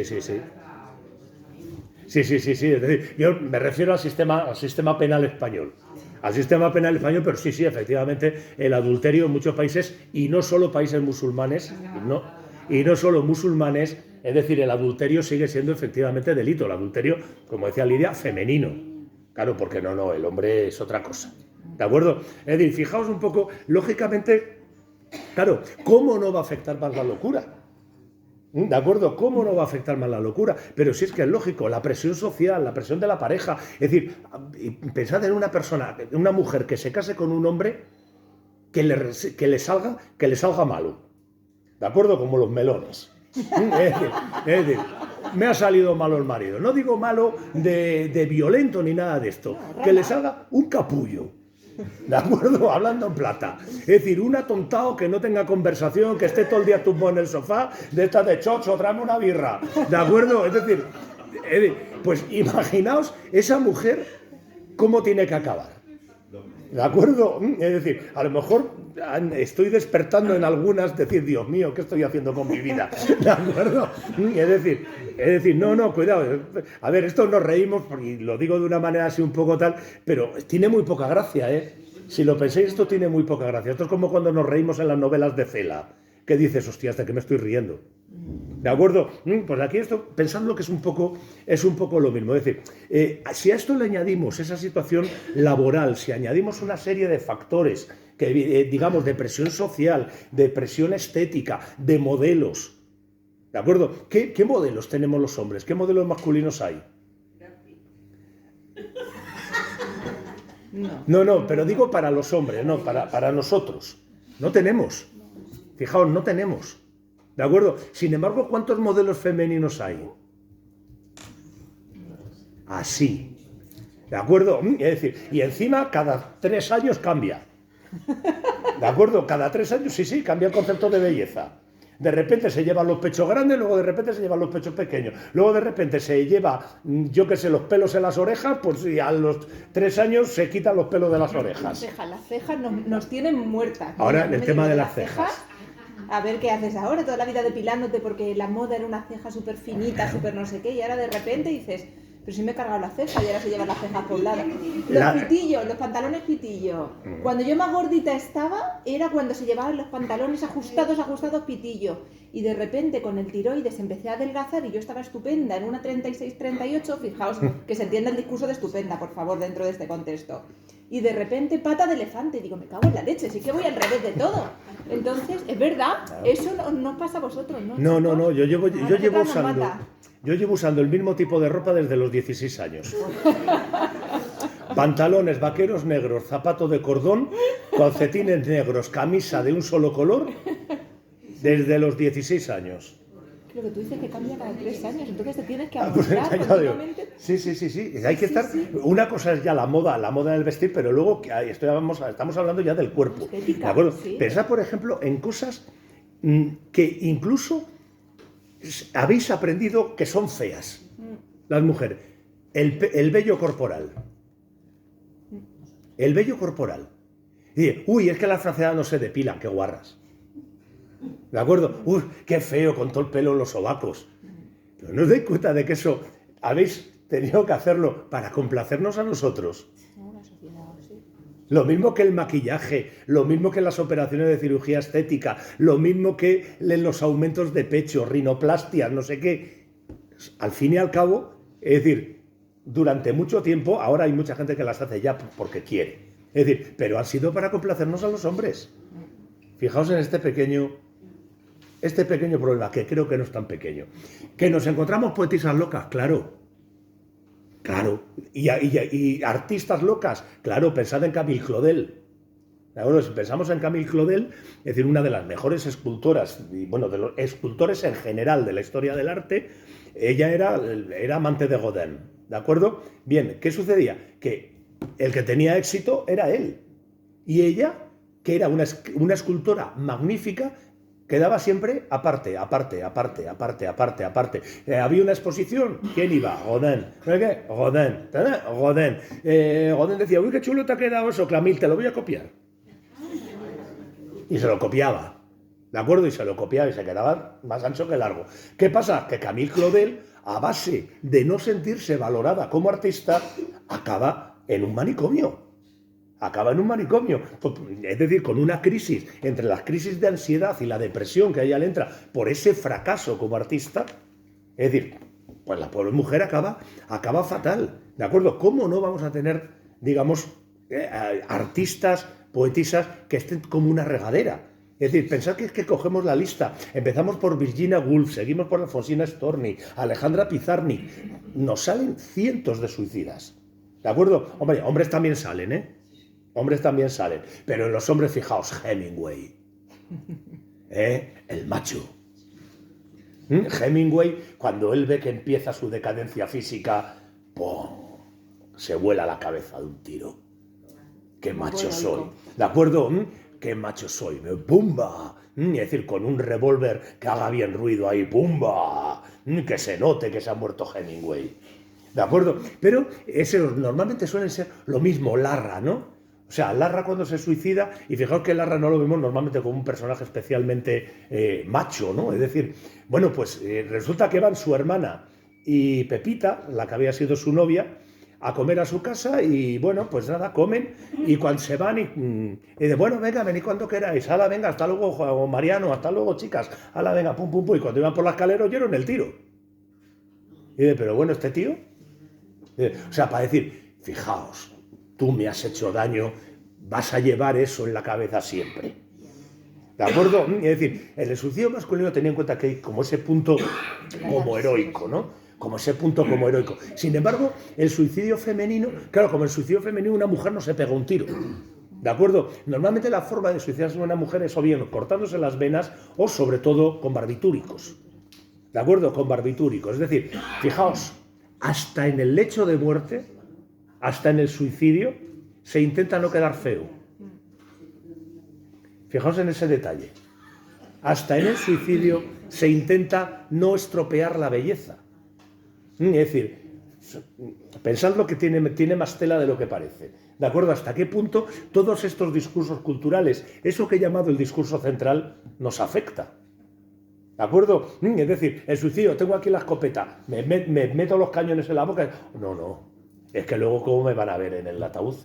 decir, yo me refiero al sistema penal español. Al sistema penal español, pero sí, efectivamente, el adulterio en muchos países, y no solo países musulmanes, y no solo musulmanes, es decir, el adulterio sigue siendo efectivamente delito. El adulterio, como decía Lidia, femenino. Claro, porque no, el hombre es otra cosa. ¿De acuerdo? Es decir, fijaos un poco, lógicamente, claro, ¿cómo no va a afectar más la locura? ¿De acuerdo? ¿Cómo no va a afectar más la locura? Pero si es que es lógico, la presión social, la presión de la pareja. Es decir, pensad en una mujer que se case con un hombre que le salga malo. ¿De acuerdo? Como los melones. Es decir, me ha salido malo el marido. No digo malo de violento ni nada de esto. Que le salga un capullo. ¿De acuerdo? Hablando en plata. Es decir, un atontado que no tenga conversación, que esté todo el día tumbado en el sofá, de estas de chocho, tráeme una birra. ¿De acuerdo? Es decir, pues imaginaos esa mujer cómo tiene que acabar. ¿De acuerdo? Es decir, a lo mejor estoy despertando en algunas, decir, Dios mío, ¿qué estoy haciendo con mi vida? ¿De acuerdo? Es decir, no, cuidado. A ver, esto nos reímos, porque lo digo de una manera así un poco tal, pero tiene muy poca gracia, ¿eh? Si lo pensáis, esto tiene muy poca gracia. Esto es como cuando nos reímos en las novelas de Cela, que dices, hostia, ¿hasta qué me estoy riendo? ¿De acuerdo? Pues aquí esto, pensadlo que es un poco lo mismo. Es decir, si a esto le añadimos esa situación laboral, si añadimos una serie de factores, que digamos, de presión social, de presión estética, de modelos, ¿de acuerdo? ¿Qué modelos tenemos los hombres? ¿Qué modelos masculinos hay? No, pero digo para los hombres, no, para nosotros. No tenemos. Fijaos, no tenemos. ¿De acuerdo? Sin embargo, ¿cuántos modelos femeninos hay? Así. ¿De acuerdo? Es decir, y encima cada 3 años cambia. ¿De acuerdo? Cada 3 años, sí, cambia el concepto de belleza. De repente se llevan los pechos grandes, luego de repente se llevan los pechos pequeños. Luego de repente se lleva, yo qué sé, los pelos en las orejas, pues y a los 3 años se quitan los pelos de las orejas. Las cejas nos tienen muertas. Ahora, el tema de las cejas. A ver qué haces ahora, toda la vida depilándote porque la moda era una ceja súper finita, súper no sé qué, y ahora de repente dices, pero si me he cargado la ceja y ahora se lleva la ceja poblada. Los pitillos, los pantalones pitillo. Cuando yo más gordita estaba, era cuando se llevaban los pantalones ajustados pitillo. Y de repente con el tiroides empecé a adelgazar y yo estaba estupenda en una 36-38, fijaos que se entienda el discurso de estupenda, por favor, dentro de este contexto. y de repente pata de elefante. Y digo, me cago en la leche, sí que voy al revés de todo. Entonces, es verdad, eso no os pasa a vosotros, ¿no? No, yo llevo nos usando... mata. Yo llevo usando el mismo tipo de ropa desde los 16 años. Pantalones vaqueros negros, zapato de cordón, calcetines negros, camisa de un solo color, desde los 16 años. Lo que tú dices que cambia cada 3 años, entonces te tienes que Pues amoldar ya digo, continuamente. sí. Hay que estar... Una cosa es ya la moda del vestir, pero luego estamos hablando ya del cuerpo. Estética, ¿De acuerdo? sí. Pensad, por ejemplo, en cosas que incluso habéis aprendido que son feas. Las mujeres. El vello corporal. El vello corporal. Y dice, uy, es que las francesadas no se depilan, qué guarras. ¿De acuerdo? Uy, qué feo con todo el pelo en los sobacos. Pero no os dais cuenta de que eso habéis tenido que hacerlo para complacernos a nosotros. Una sociedad, sí. Lo mismo que el maquillaje, lo mismo que las operaciones de cirugía estética, lo mismo que los aumentos de pecho, rinoplastias, no sé qué. Al fin y al cabo, es decir, durante mucho tiempo, ahora hay mucha gente que las hace ya porque quiere. Es decir, pero han sido para complacernos a los hombres. Fijaos en este pequeño problema, que creo que no es tan pequeño. ¿Que nos encontramos poetisas locas? Claro. Y artistas locas, claro, pensad en Camille Claudel. Ahora, si pensamos en Camille Claudel, es decir, una de las mejores escultoras, y bueno, de los escultores en general de la historia del arte, ella era amante de Rodin, ¿de acuerdo? Bien, ¿qué sucedía? Que el que tenía éxito era él. Y ella, que era una escultora magnífica, quedaba siempre aparte. Había una exposición, ¿quién iba? Rodin. Rodin. Rodin decía, uy, qué chulo te ha quedado eso, Camille, te lo voy a copiar. Y se lo copiaba, ¿de acuerdo? Y se lo copiaba y se quedaba más ancho que largo. ¿Qué pasa? Que Camille Claudel, a base de no sentirse valorada como artista, acaba en un manicomio. Es decir, con una crisis, entre las crisis de ansiedad y la depresión que a ella le entra por ese fracaso como artista, es decir, pues la pobre mujer acaba fatal, ¿de acuerdo? ¿Cómo no vamos a tener, digamos, artistas, poetisas que estén como una regadera? Es decir, pensad que es que cogemos la lista, empezamos por Virginia Woolf, seguimos por Alfonsina Storni, Alejandra Pizarnik, nos salen cientos de suicidas, ¿de acuerdo? Hombre, hombres también salen, Hombres también salen, pero en los hombres, fijaos, Hemingway, el macho. Hemingway, cuando él ve que empieza su decadencia física, ¡pum!, se vuela la cabeza de un tiro. ¡Qué macho soy! ¿De acuerdo? ¡Qué macho soy! ¡Pumba! Es decir, con un revólver que haga bien ruido ahí, ¡pumba! Que se note que se ha muerto Hemingway. ¿De acuerdo? Pero normalmente suelen ser lo mismo, Larra, ¿no? O sea, Larra cuando se suicida, y fijaos que Larra no lo vemos normalmente como un personaje especialmente macho, ¿no? Es decir, bueno, pues resulta que van su hermana y Pepita, la que había sido su novia, a comer a su casa y, bueno, pues nada, comen y cuando se van y de bueno, venga, venid cuando queráis, hala, venga, hasta luego, Mariano, hasta luego, chicas, hala, venga, pum, pum, pum, y cuando iban por la escalera oyeron el tiro. Y dice, pero bueno, ¿este tío? O sea, para decir, fijaos, tú me has hecho daño, vas a llevar eso en la cabeza siempre. ¿De acuerdo? Es decir, el suicidio masculino tenía en cuenta que hay como ese punto como heroico, ¿no? Como ese punto como heroico. Sin embargo, el suicidio femenino, claro, como el suicidio femenino, una mujer no se pega un tiro. ¿De acuerdo? Normalmente la forma de suicidarse una mujer es o bien cortándose las venas o sobre todo con barbitúricos. ¿De acuerdo? Con barbitúricos. Es decir, fijaos, hasta en el lecho de muerte, hasta en el suicidio, se intenta no quedar feo. Fijaos en ese detalle. Hasta en el suicidio se intenta no estropear la belleza. Es decir, pensad lo que tiene más tela de lo que parece. ¿De acuerdo? ¿Hasta qué punto todos estos discursos culturales, eso que he llamado el discurso central, nos afecta? ¿De acuerdo? Es decir, el suicidio, tengo aquí la escopeta, me meto los cañones en la boca. No. Es que luego, ¿cómo me van a ver en el ataúd?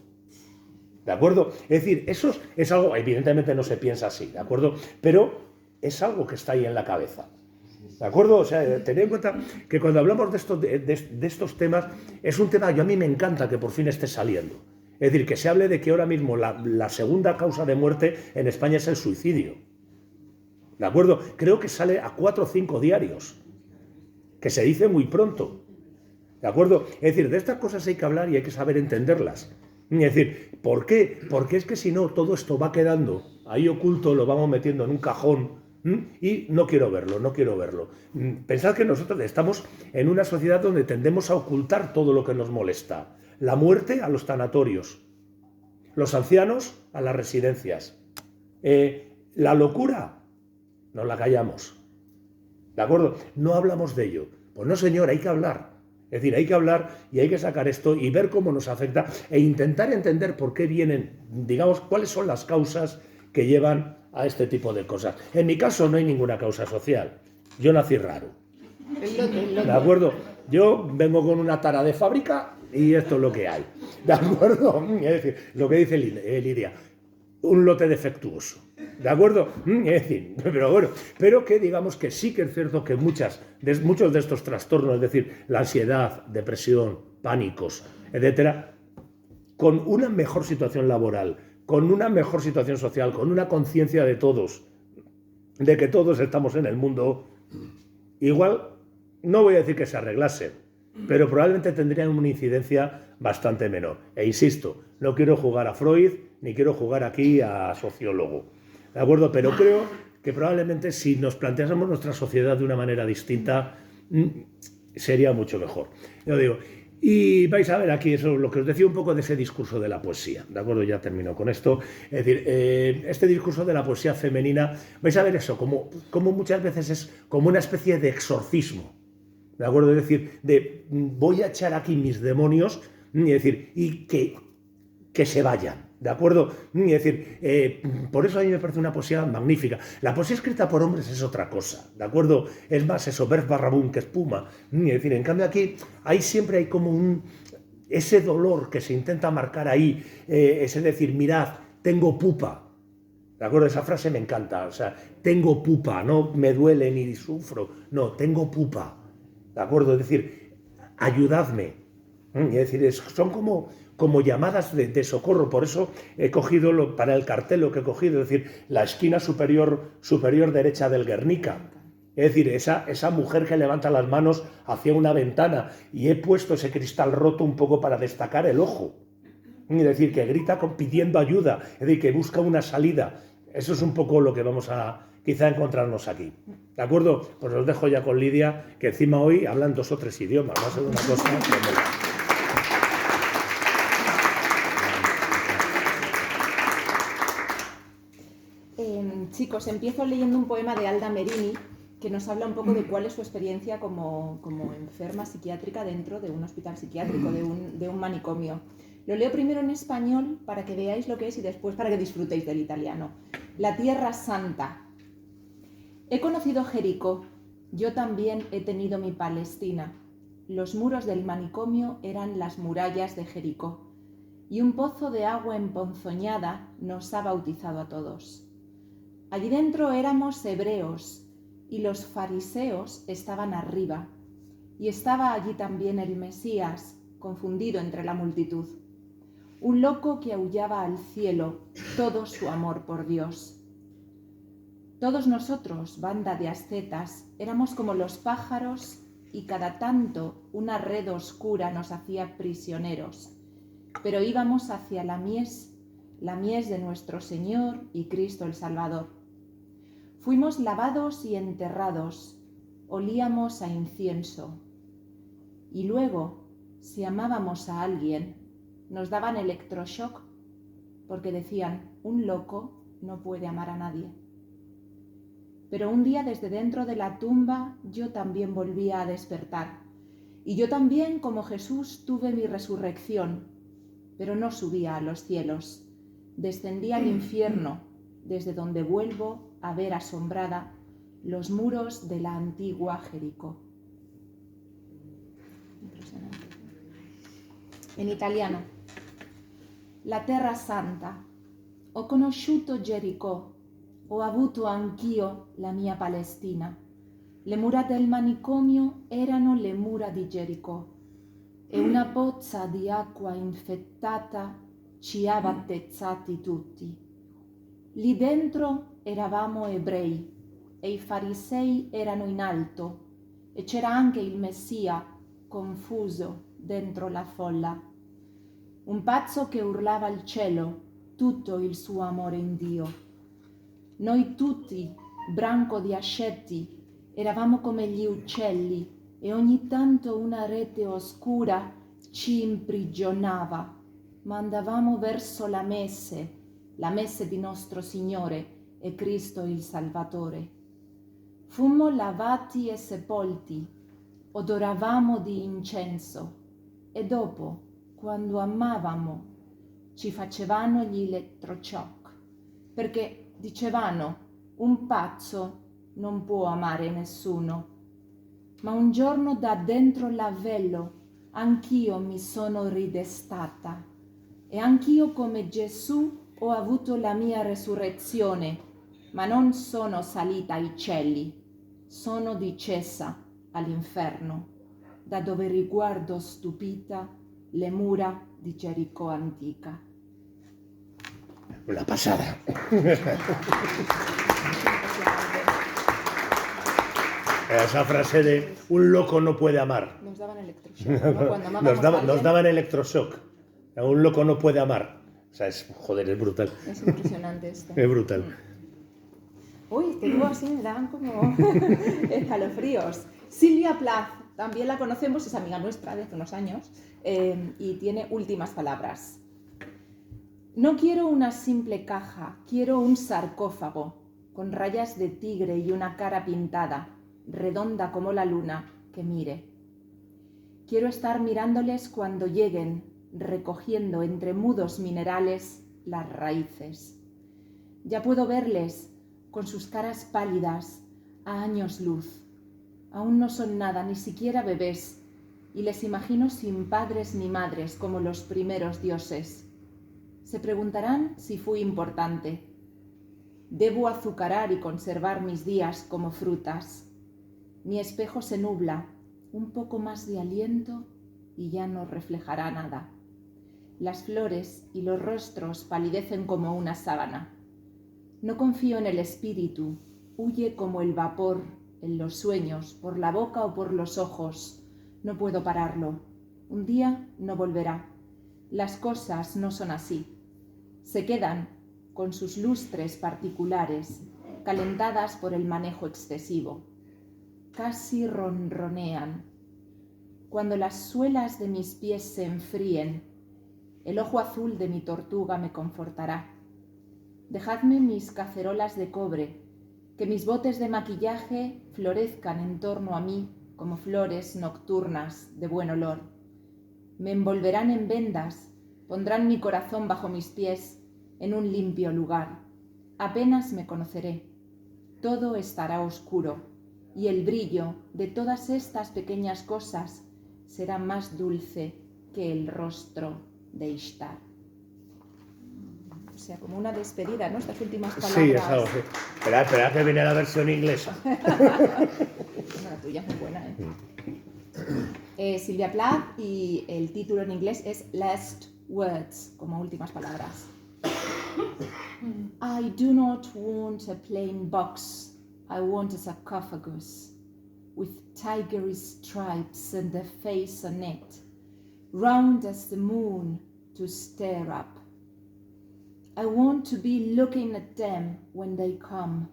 ¿De acuerdo? Es decir, eso es algo, evidentemente no se piensa así, ¿de acuerdo? Pero es algo que está ahí en la cabeza. ¿De acuerdo? O sea, tened en cuenta que cuando hablamos de estos temas, es un tema que a mí me encanta que por fin esté saliendo. Es decir, que se hable de que ahora mismo la segunda causa de muerte en España es el suicidio. ¿De acuerdo? Creo que sale a 4 o 5 diarios, que se dice muy pronto. ¿De acuerdo? Es decir, de estas cosas hay que hablar y hay que saber entenderlas. Es decir, ¿por qué? Porque es que si no, todo esto va quedando ahí oculto, lo vamos metiendo en un cajón y no quiero verlo, no quiero verlo. Pensad que nosotros estamos en una sociedad donde tendemos a ocultar todo lo que nos molesta. La muerte a los tanatorios, los ancianos a las residencias, la locura, nos la callamos. ¿De acuerdo? No hablamos de ello. Pues no, señor, hay que hablar. Es decir, hay que hablar y hay que sacar esto y ver cómo nos afecta e intentar entender por qué vienen, digamos, cuáles son las causas que llevan a este tipo de cosas. En mi caso no hay ninguna causa social. Yo nací raro. ¿De acuerdo? Yo vengo con una tara de fábrica y esto es lo que hay. ¿De acuerdo? Es decir, lo que dice Lidia, un lote defectuoso. ¿De acuerdo? Es decir, pero bueno, pero que digamos que sí que es cierto que muchos de estos trastornos, es decir, la ansiedad, depresión, pánicos, etcétera, con una mejor situación laboral, con una mejor situación social, con una conciencia de todos, de que todos estamos en el mundo, igual, no voy a decir que se arreglasen, pero probablemente tendrían una incidencia bastante menor. E insisto, no quiero jugar a Freud, ni quiero jugar aquí a sociólogo. ¿De acuerdo? Pero creo que probablemente si nos planteásemos nuestra sociedad de una manera distinta, sería mucho mejor. Yo digo, y vais a ver aquí eso, lo que os decía un poco de ese discurso de la poesía. ¿De acuerdo? Ya termino con esto. Es decir, este discurso de la poesía femenina, vais a ver eso, como muchas veces es como una especie de exorcismo. ¿De acuerdo? Es decir, voy a echar aquí mis demonios, y decir, y que se vayan. ¿De acuerdo? Es decir, por eso a mí me parece una poesía magnífica. La poesía escrita por hombres es otra cosa, ¿de acuerdo? Es más eso, ver barrabún que espuma. Es decir, en cambio aquí siempre hay como ese dolor que se intenta marcar ahí, es decir, mirad, tengo pupa. ¿De acuerdo? Esa frase me encanta, o sea, tengo pupa, no me duele ni sufro, no, tengo pupa. ¿De acuerdo? Es decir, ayudadme. Es decir, son como llamadas de socorro. Por eso he cogido para el cartel lo que he cogido, es decir, la esquina superior derecha del Guernica. Es decir, esa mujer que levanta las manos hacia una ventana, y he puesto ese cristal roto un poco para destacar el ojo. Es decir, que grita pidiendo ayuda, es decir, que busca una salida. Eso es un poco lo que vamos a quizá encontrarnos aquí. ¿De acuerdo? Pues os dejo ya con Lidia, que encima hoy hablan 2 o 3 idiomas. Va a ser una cosa tremenda. Chicos, empiezo leyendo un poema de Alda Merini que nos habla un poco de cuál es su experiencia como enferma psiquiátrica dentro de un hospital psiquiátrico, de un manicomio. Lo leo primero en español para que veáis lo que es y después para que disfrutéis del italiano. La Tierra Santa. He conocido Jericó, yo también he tenido mi Palestina. Los muros del manicomio eran las murallas de Jericó, y un pozo de agua emponzoñada nos ha bautizado a todos. Allí dentro éramos hebreos, y los fariseos estaban arriba, y estaba allí también el Mesías, confundido entre la multitud. Un loco que aullaba al cielo todo su amor por Dios. Todos nosotros, banda de ascetas, éramos como los pájaros, y cada tanto una red oscura nos hacía prisioneros, pero íbamos hacia la mies de nuestro Señor y Cristo el Salvador. Fuimos lavados y enterrados, olíamos a incienso. Y luego, si amábamos a alguien, nos daban electroshock porque decían, un loco no puede amar a nadie. Pero un día desde dentro de la tumba yo también volvía a despertar. Y yo también, como Jesús, tuve mi resurrección, pero no subía a los cielos. Descendí al infierno, desde donde vuelvo a ver asombrada los muros de la antigua Jericó. En italiano. La Terra Santa. Ho conosciuto Jericó, ho avuto anch'io la mia Palestina. Le mura del manicomio erano le mura di Jericó, e una pozza di acqua infettata ci ha battezzati tutti. Lì dentro eravamo ebrei e i farisei erano in alto e c'era anche il Messia confuso dentro la folla. Un pazzo che urlava al cielo tutto il suo amore in Dio. Noi tutti, branco di asceti, eravamo come gli uccelli e ogni tanto una rete oscura ci imprigionava, ma andavamo verso la messe di nostro Signore e Cristo il Salvatore. Fummo lavati e sepolti, odoravamo di incenso e dopo, quando amavamo, ci facevano gli elettroshock, perché dicevano un pazzo non può amare nessuno. Ma un giorno da dentro l'avvello anch'io mi sono ridestata e anch'io come Gesù ho avuto la mia resurrezione, ma non sono salita ai cieli, sono discesa all'inferno, da dove riguardo stupita le mura di Gerico antica. Una pasada. Esa frase de un loco no puede amar. Nos daban electroshock, ¿no? Cuando amábamos Nos daban electroshock. Un loco no puede amar. O sea, es brutal. Es impresionante esto. Es brutal. Uy, tengo así, me dan como escalofríos. Silvia Plath, también la conocemos, es amiga nuestra de hace unos años, y tiene últimas palabras. No quiero una simple caja, quiero un sarcófago, con rayas de tigre y una cara pintada, redonda como la luna, que mire. Quiero estar mirándoles cuando lleguen, recogiendo entre mudos minerales las raíces. Ya puedo verles con sus caras pálidas, a años luz. Aún no son nada, ni siquiera bebés, y les imagino sin padres ni madres como los primeros dioses. Se preguntarán si fui importante. Debo azucarar y conservar mis días como frutas. Mi espejo se nubla, un poco más de aliento y ya no reflejará nada. Las flores y los rostros palidecen como una sábana. No confío en el espíritu, huye como el vapor en los sueños, por la boca o por los ojos. No puedo pararlo. Un día no volverá. Las cosas no son así. Se quedan con sus lustres particulares, calentadas por el manejo excesivo. Casi ronronean. Cuando las suelas de mis pies se enfríen, el ojo azul de mi tortuga me confortará. Dejadme mis cacerolas de cobre, que mis botes de maquillaje florezcan en torno a mí como flores nocturnas de buen olor. Me envolverán en vendas, pondrán mi corazón bajo mis pies en un limpio lugar. Apenas me conoceré. Todo estará oscuro y el brillo de todas estas pequeñas cosas será más dulce que el rostro de Ishtar. O sea, como una despedida, ¿no? Estas últimas palabras. Sí, es algo así. Espera que viene la versión inglesa. La tuya es muy buena, ¿eh? Silvia Plath, y el título en inglés es Last Words, como últimas palabras. I do not want a plain box, I want a sarcophagus, with tigery stripes and a face on it, round as the moon to stare up. I want to be looking at them when they come,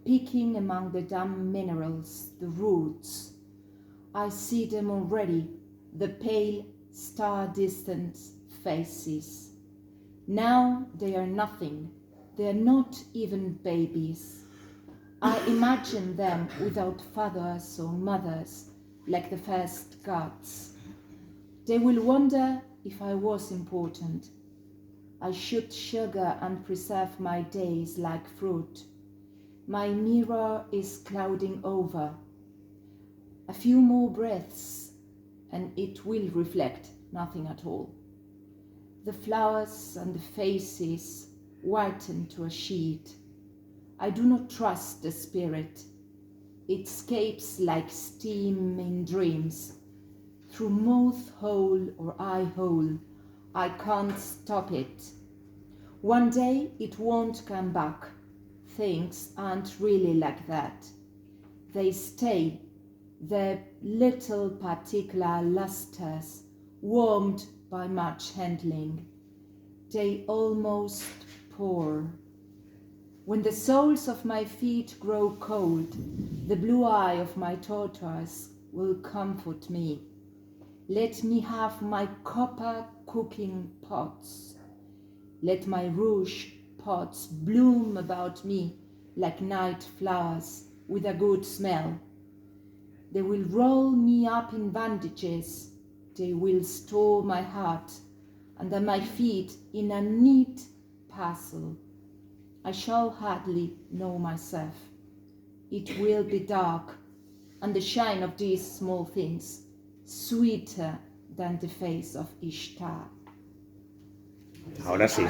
picking among the dumb minerals, the roots. I see them already, the pale, star-distant faces. Now they are nothing, they are not even babies. I imagine them without fathers or mothers, like the first gods. They will wonder if I was important. I shoot sugar and preserve my days like fruit. My mirror is clouding over. A few more breaths, and it will reflect nothing at all. The flowers and the faces whiten to a sheet. I do not trust the spirit. It escapes like steam in dreams. Through mouth hole or eye hole, I can't stop it. One day it won't come back. Things aren't really like that. They stay, their little particular lusters, warmed by much handling. They almost pour. When the soles of my feet grow cold, the blue eye of my tortoise will comfort me. Let me have my copper cooking pots. Let my rouge pots bloom about me like night flowers with a good smell. They will roll me up in bandages. They will store my heart under my feet in a neat parcel. I shall hardly know myself. It will be dark, and the shine of these small things sweeter than the face of Ishtar. Ahora sí.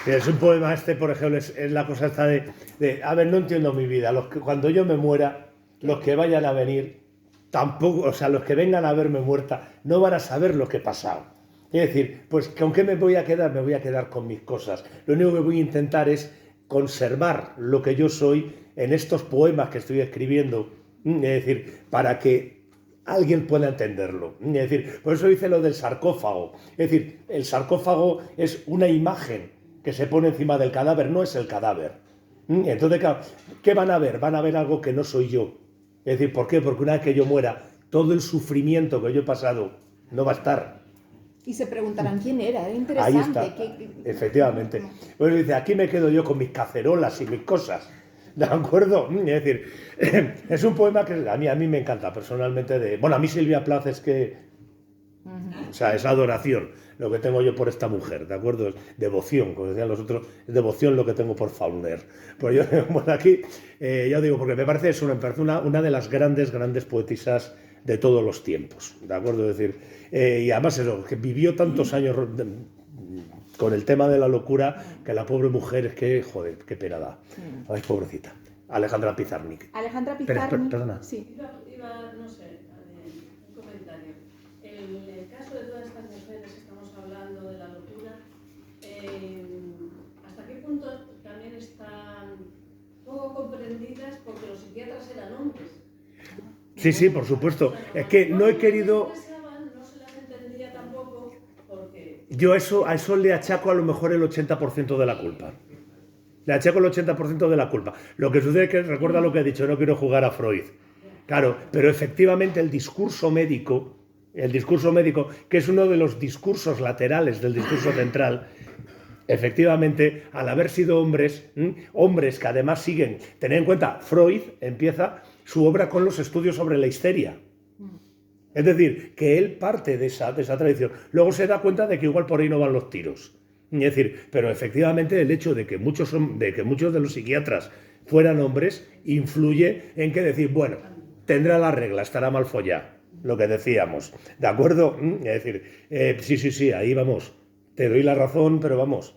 Es un poema este, por ejemplo, es la cosa esta de, a ver, no entiendo mi vida. Cuando yo me muera, los que vayan a venir, tampoco, o sea, los que vengan a verme muerta, no van a saber lo que he pasado. Es decir, pues ¿con qué me voy a quedar? Me voy a quedar con mis cosas. Lo único que voy a intentar es conservar lo que yo soy en estos poemas que estoy escribiendo. Es decir, para que alguien pueda entenderlo. Es decir, por eso dice lo del sarcófago. Es decir, el sarcófago es una imagen que se pone encima del cadáver, no es el cadáver. Entonces, claro, ¿qué van a ver? Van a ver algo que no soy yo. Es decir, ¿por qué? Porque una vez que yo muera, todo el sufrimiento que yo he pasado no va a estar. Y se preguntarán quién era interesante. Ahí está, efectivamente. Pues dice, aquí me quedo yo con mis cacerolas y mis cosas. ¿De acuerdo? Es decir, es un poema que a mí me encanta personalmente. Bueno, a mí Silvia Plath es que... O sea, es adoración lo que tengo yo por esta mujer, ¿de acuerdo? Es devoción, como decían los otros, es devoción lo que tengo por Faulkner. Pues yo, bueno, aquí, ya digo, porque me parece una de las grandes poetisas de todos los tiempos, ¿de acuerdo? Es decir, y además eso, que vivió tantos años con el tema de la locura, que la pobre mujer es que, joder, qué pena da. Ay, pobrecita. Alejandra Pizarnik. Alejandra Pizarnik. Perdona. Sí. Iba, no sé, un comentario. El caso de todas estas mujeres que estamos hablando de la locura, ¿hasta qué punto también están poco comprendidas porque los psiquiatras eran hombres? Sí, por supuesto. Es que no he querido... No se las entendía tampoco porque... Yo a eso le achaco a lo mejor el 80% de la culpa. Le achaco el 80% de la culpa. Lo que sucede es que, recuerda lo que he dicho, no quiero jugar a Freud. Claro, pero efectivamente el discurso médico, que es uno de los discursos laterales del discurso central, efectivamente, al haber sido hombres que además siguen, tened en cuenta, Freud empieza su obra con los estudios sobre la histeria. Es decir, que él parte de esa tradición. Luego se da cuenta de que igual por ahí no van los tiros. Es decir, pero efectivamente el hecho de que muchos de los psiquiatras fueran hombres influye en que decir, bueno, tendrá la regla, estará mal follado, lo que decíamos. ¿De acuerdo? Es decir, sí, ahí vamos. Te doy la razón, pero vamos,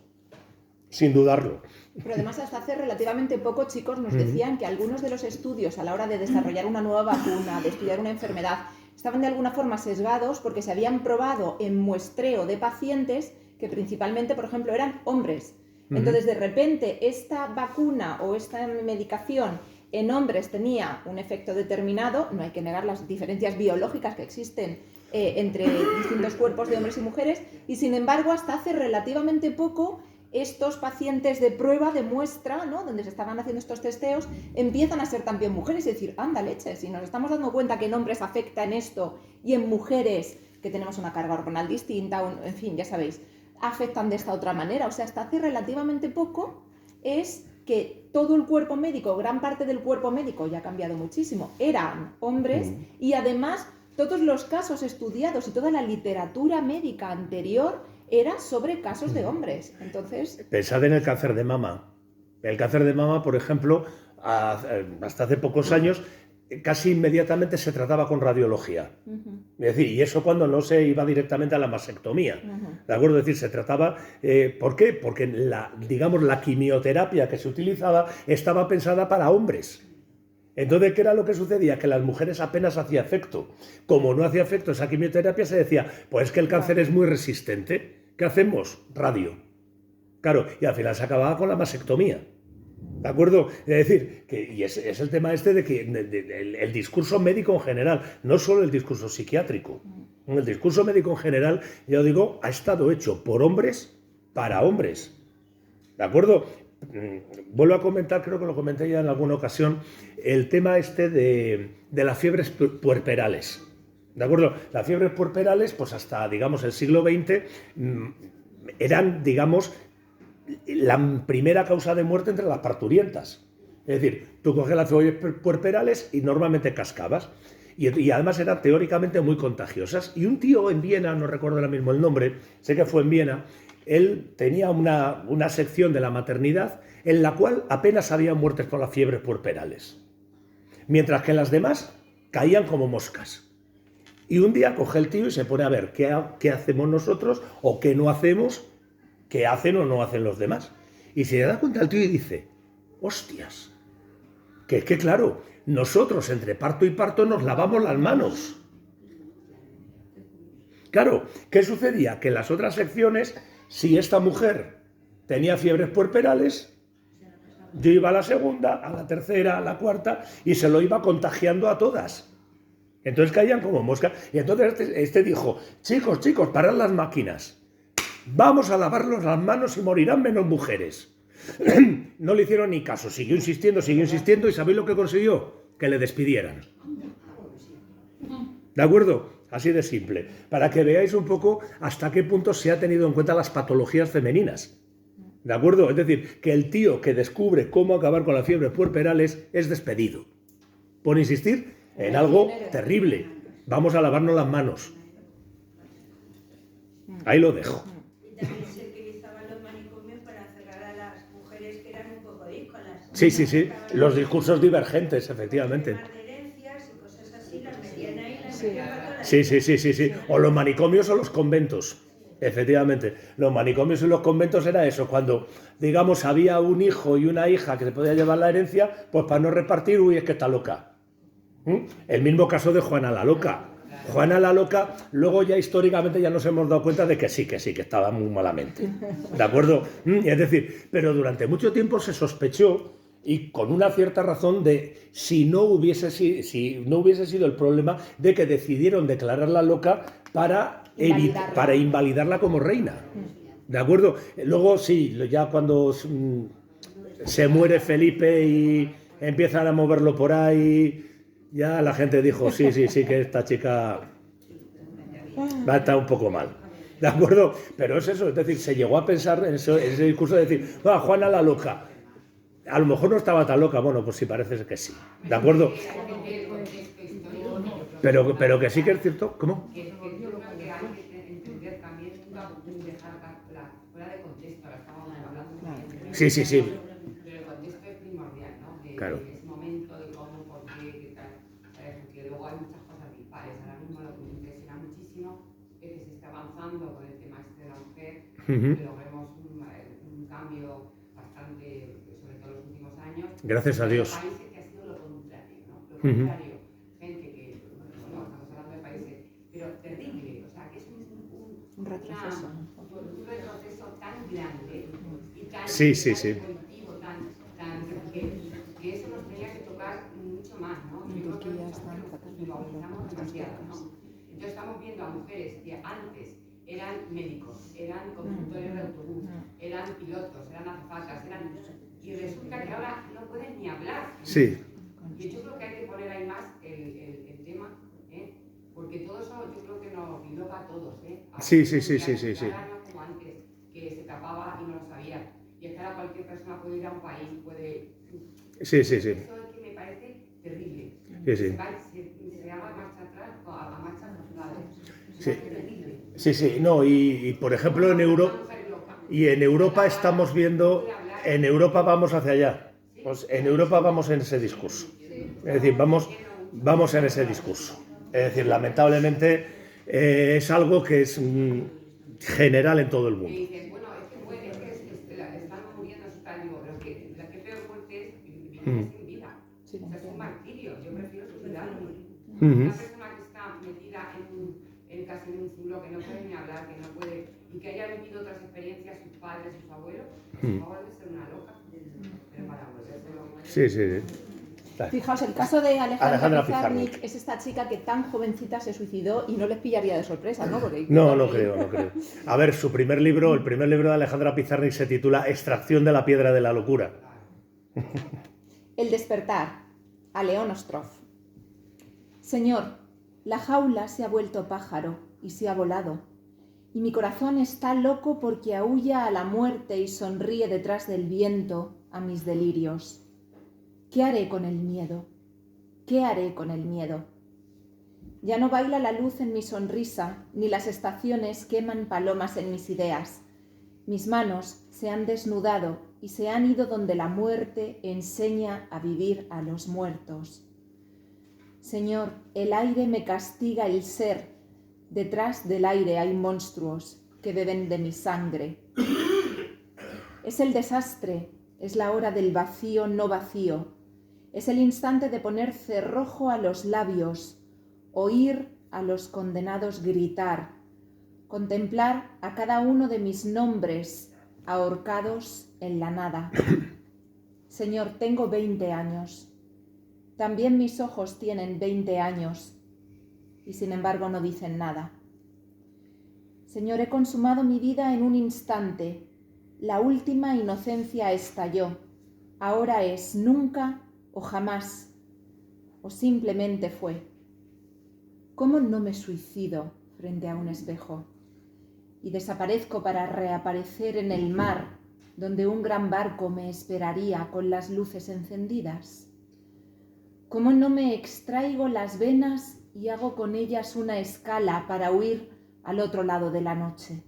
sin dudarlo. Pero además hasta hace relativamente poco, chicos, nos decían que algunos de los estudios a la hora de desarrollar una nueva vacuna, de estudiar una enfermedad, estaban de alguna forma sesgados porque se habían probado en muestreo de pacientes que principalmente, por ejemplo, eran hombres. Entonces, de repente, esta vacuna o esta medicación en hombres tenía un efecto determinado. No hay que negar las diferencias biológicas que existen entre distintos cuerpos de hombres y mujeres, y sin embargo, hasta hace relativamente poco, estos pacientes de prueba, de muestra, ¿no?, donde se estaban haciendo estos testeos, empiezan a ser también mujeres y decir, anda leche, si nos estamos dando cuenta que en hombres afecta en esto y en mujeres, que tenemos una carga hormonal distinta, en fin, ya sabéis, afectan de esta otra manera. O sea, hasta hace relativamente poco es que todo el cuerpo médico, gran parte del cuerpo médico, ya ha cambiado muchísimo, eran hombres, y además todos los casos estudiados y toda la literatura médica anterior era sobre casos de hombres. Entonces... Pensad en el cáncer de mama. El cáncer de mama, por ejemplo, hasta hace pocos años, casi inmediatamente se trataba con radiología. Es decir, y eso cuando no se iba directamente a la mastectomía. ¿De acuerdo? Es decir, se trataba... ¿Por qué? Porque la quimioterapia que se utilizaba estaba pensada para hombres. Entonces, ¿qué era lo que sucedía? Que las mujeres apenas hacía efecto. Como no hacía efecto esa quimioterapia, se decía, pues es que el cáncer es muy resistente. ¿Qué hacemos? Radio. Claro, y al final se acababa con la mastectomía. ¿De acuerdo? Es decir, y es el tema este de que el discurso médico en general, no solo el discurso psiquiátrico, el discurso médico en general, ya os digo, ha estado hecho por hombres para hombres. ¿De acuerdo? Vuelvo a comentar, creo que lo comenté ya en alguna ocasión, el tema este de las fiebres puerperales. ¿De acuerdo? Las fiebres puerperales, pues hasta, digamos, el siglo XX, eran, digamos, la primera causa de muerte entre las parturientas. Es decir, tú coges las fiebres puerperales y normalmente cascabas. Y además eran teóricamente muy contagiosas. Y un tío en Viena, no recuerdo ahora mismo el nombre, sé que fue en Viena, él tenía una sección de la maternidad en la cual apenas había muertes por las fiebres puerperales. Mientras que las demás caían como moscas. Y un día coge el tío y se pone a ver qué hacemos nosotros o qué no hacemos, qué hacen o no hacen los demás. Y se da cuenta el tío y dice, hostias, que es que claro, nosotros entre parto y parto nos lavamos las manos. Claro, ¿qué sucedía? Que en las otras secciones, si esta mujer tenía fiebres puerperales, yo iba a la segunda, a la tercera, a la cuarta y se lo iba contagiando a todas. Entonces caían como moscas. Y entonces este dijo, chicos, parad las máquinas. Vamos a lavarnos las manos y morirán menos mujeres. No le hicieron ni caso, siguió insistiendo y ¿sabéis lo que consiguió? Que le despidieran. ¿De acuerdo? Así de simple. Para que veáis un poco hasta qué punto se ha tenido en cuenta las patologías femeninas. ¿De acuerdo? Es decir, que el tío que descubre cómo acabar con las fiebres puerperales es despedido. Por insistir en algo terrible. Vamos a lavarnos las manos. Ahí lo dejo. Y también se utilizaban los manicomios para cerrar a las mujeres que eran un poco díscolas. Sí. Los discursos divergentes, efectivamente. De herencias y cosas así, las metían ahí, las metían a todas. Sí. O los manicomios o los conventos. Efectivamente, los manicomios y los conventos era eso, cuando, digamos, había un hijo y una hija que se podía llevar la herencia, pues para no repartir, uy, es que está loca. El mismo caso de Juana la Loca. Juana la Loca, luego ya históricamente ya nos hemos dado cuenta de que sí, que estaba muy malamente. ¿De acuerdo? Es decir, pero durante mucho tiempo se sospechó, y con una cierta razón, de si no hubiese sido el problema de que decidieron declararla loca para invalidarla como reina. ¿De acuerdo? Luego sí, ya cuando se muere Felipe y empiezan a moverlo por ahí, ya la gente dijo, sí, que esta chica va a estar un poco mal. ¿De acuerdo? Pero es eso, es decir, se llegó a pensar en ese discurso de decir, Juana la Loca, a lo mejor no estaba tan loca, bueno, pues sí, parece que sí. ¿De acuerdo? Pero que sí que es cierto, ¿cómo? Yo creo que hay que entender también, dejar fuera de contexto, ahora estamos hablando. Sí. Pero el contexto es primordial, ¿no? Claro. De ese momento, de cómo, por qué, qué tal. ¿Sabes? Porque luego hay muchas cosas dispares. Ahora mismo lo que me impresiona muchísimo es que se está avanzando con el tema este de la mujer, que logremos un cambio bastante, sobre todo en los últimos años. Gracias a Dios. Hay países que ha sido lo contrario, ¿no? Lo contrario. Gente que, bueno, estamos hablando de países, pero terrible, o sea, que es un retroceso. Un retroceso tan grande y tan positivo, que eso nos tenía que tocar mucho más, ¿no? Y yo creo que nos valorizamos demasiado, ¿no? Entonces estamos viendo a mujeres que antes eran médicos, eran conductores de autobús, eran pilotos, eran azafatas, y resulta que ahora no pueden ni hablar. Sí. Y yo creo que hay que poner ahí más el tema, porque todo eso yo creo que nos biloba a todos. Sí. Ahora no es como antes, que se tapaba y no lo sabía. Y es que ahora cualquier persona puede ir a un país, puede... Sí. Eso es que me parece terrible. Sí. Se haga marcha atrás a marcha atrás. Sí. No, y por ejemplo en Europa estamos viendo, en Europa vamos hacia allá. Pues en Europa vamos en ese discurso. Es decir, vamos en ese discurso. Es decir, lamentablemente es algo que es general en todo el mundo. Y dices, bueno, es que están muriendo, pero que la que peor muerte es vivir sin vida. O sea, es un martirio. Una persona que está metida casi en un zulo, que no puede ni hablar, que no puede, y que haya vivido otras experiencias, sus padres, sus abuelos, va a volverse una loca, pero para volverse loca. Sí, sí, sí. Fijaos, el caso de Alejandra Pizarnik es esta chica que tan jovencita se suicidó y no les pillaría de sorpresa, ¿no? Porque, No creo. A ver, el primer libro de Alejandra Pizarnik se titula Extracción de la piedra de la locura. El despertar, a León Ostrov. Señor, la jaula se ha vuelto pájaro y se ha volado, y mi corazón está loco porque aúlla a la muerte y sonríe detrás del viento a mis delirios. ¿Qué haré con el miedo? ¿Qué haré con el miedo? Ya no baila la luz en mi sonrisa, ni las estaciones queman palomas en mis ideas. Mis manos se han desnudado y se han ido donde la muerte enseña a vivir a los muertos. Señor, el aire me castiga el ser. Detrás del aire hay monstruos que beben de mi sangre. Es el desastre, es la hora del vacío no vacío. Es el instante de poner cerrojo a los labios, oír a los condenados gritar, contemplar a cada uno de mis nombres ahorcados en la nada. Señor, tengo 20 años. También mis ojos tienen 20 años y sin embargo no dicen nada. Señor, he consumado mi vida en un instante. La última inocencia estalló. Ahora es nunca o jamás, o simplemente fue. ¿Cómo no me suicido frente a un espejo y desaparezco para reaparecer en el mar donde un gran barco me esperaría con las luces encendidas? ¿Cómo no me extraigo las venas y hago con ellas una escala para huir al otro lado de la noche?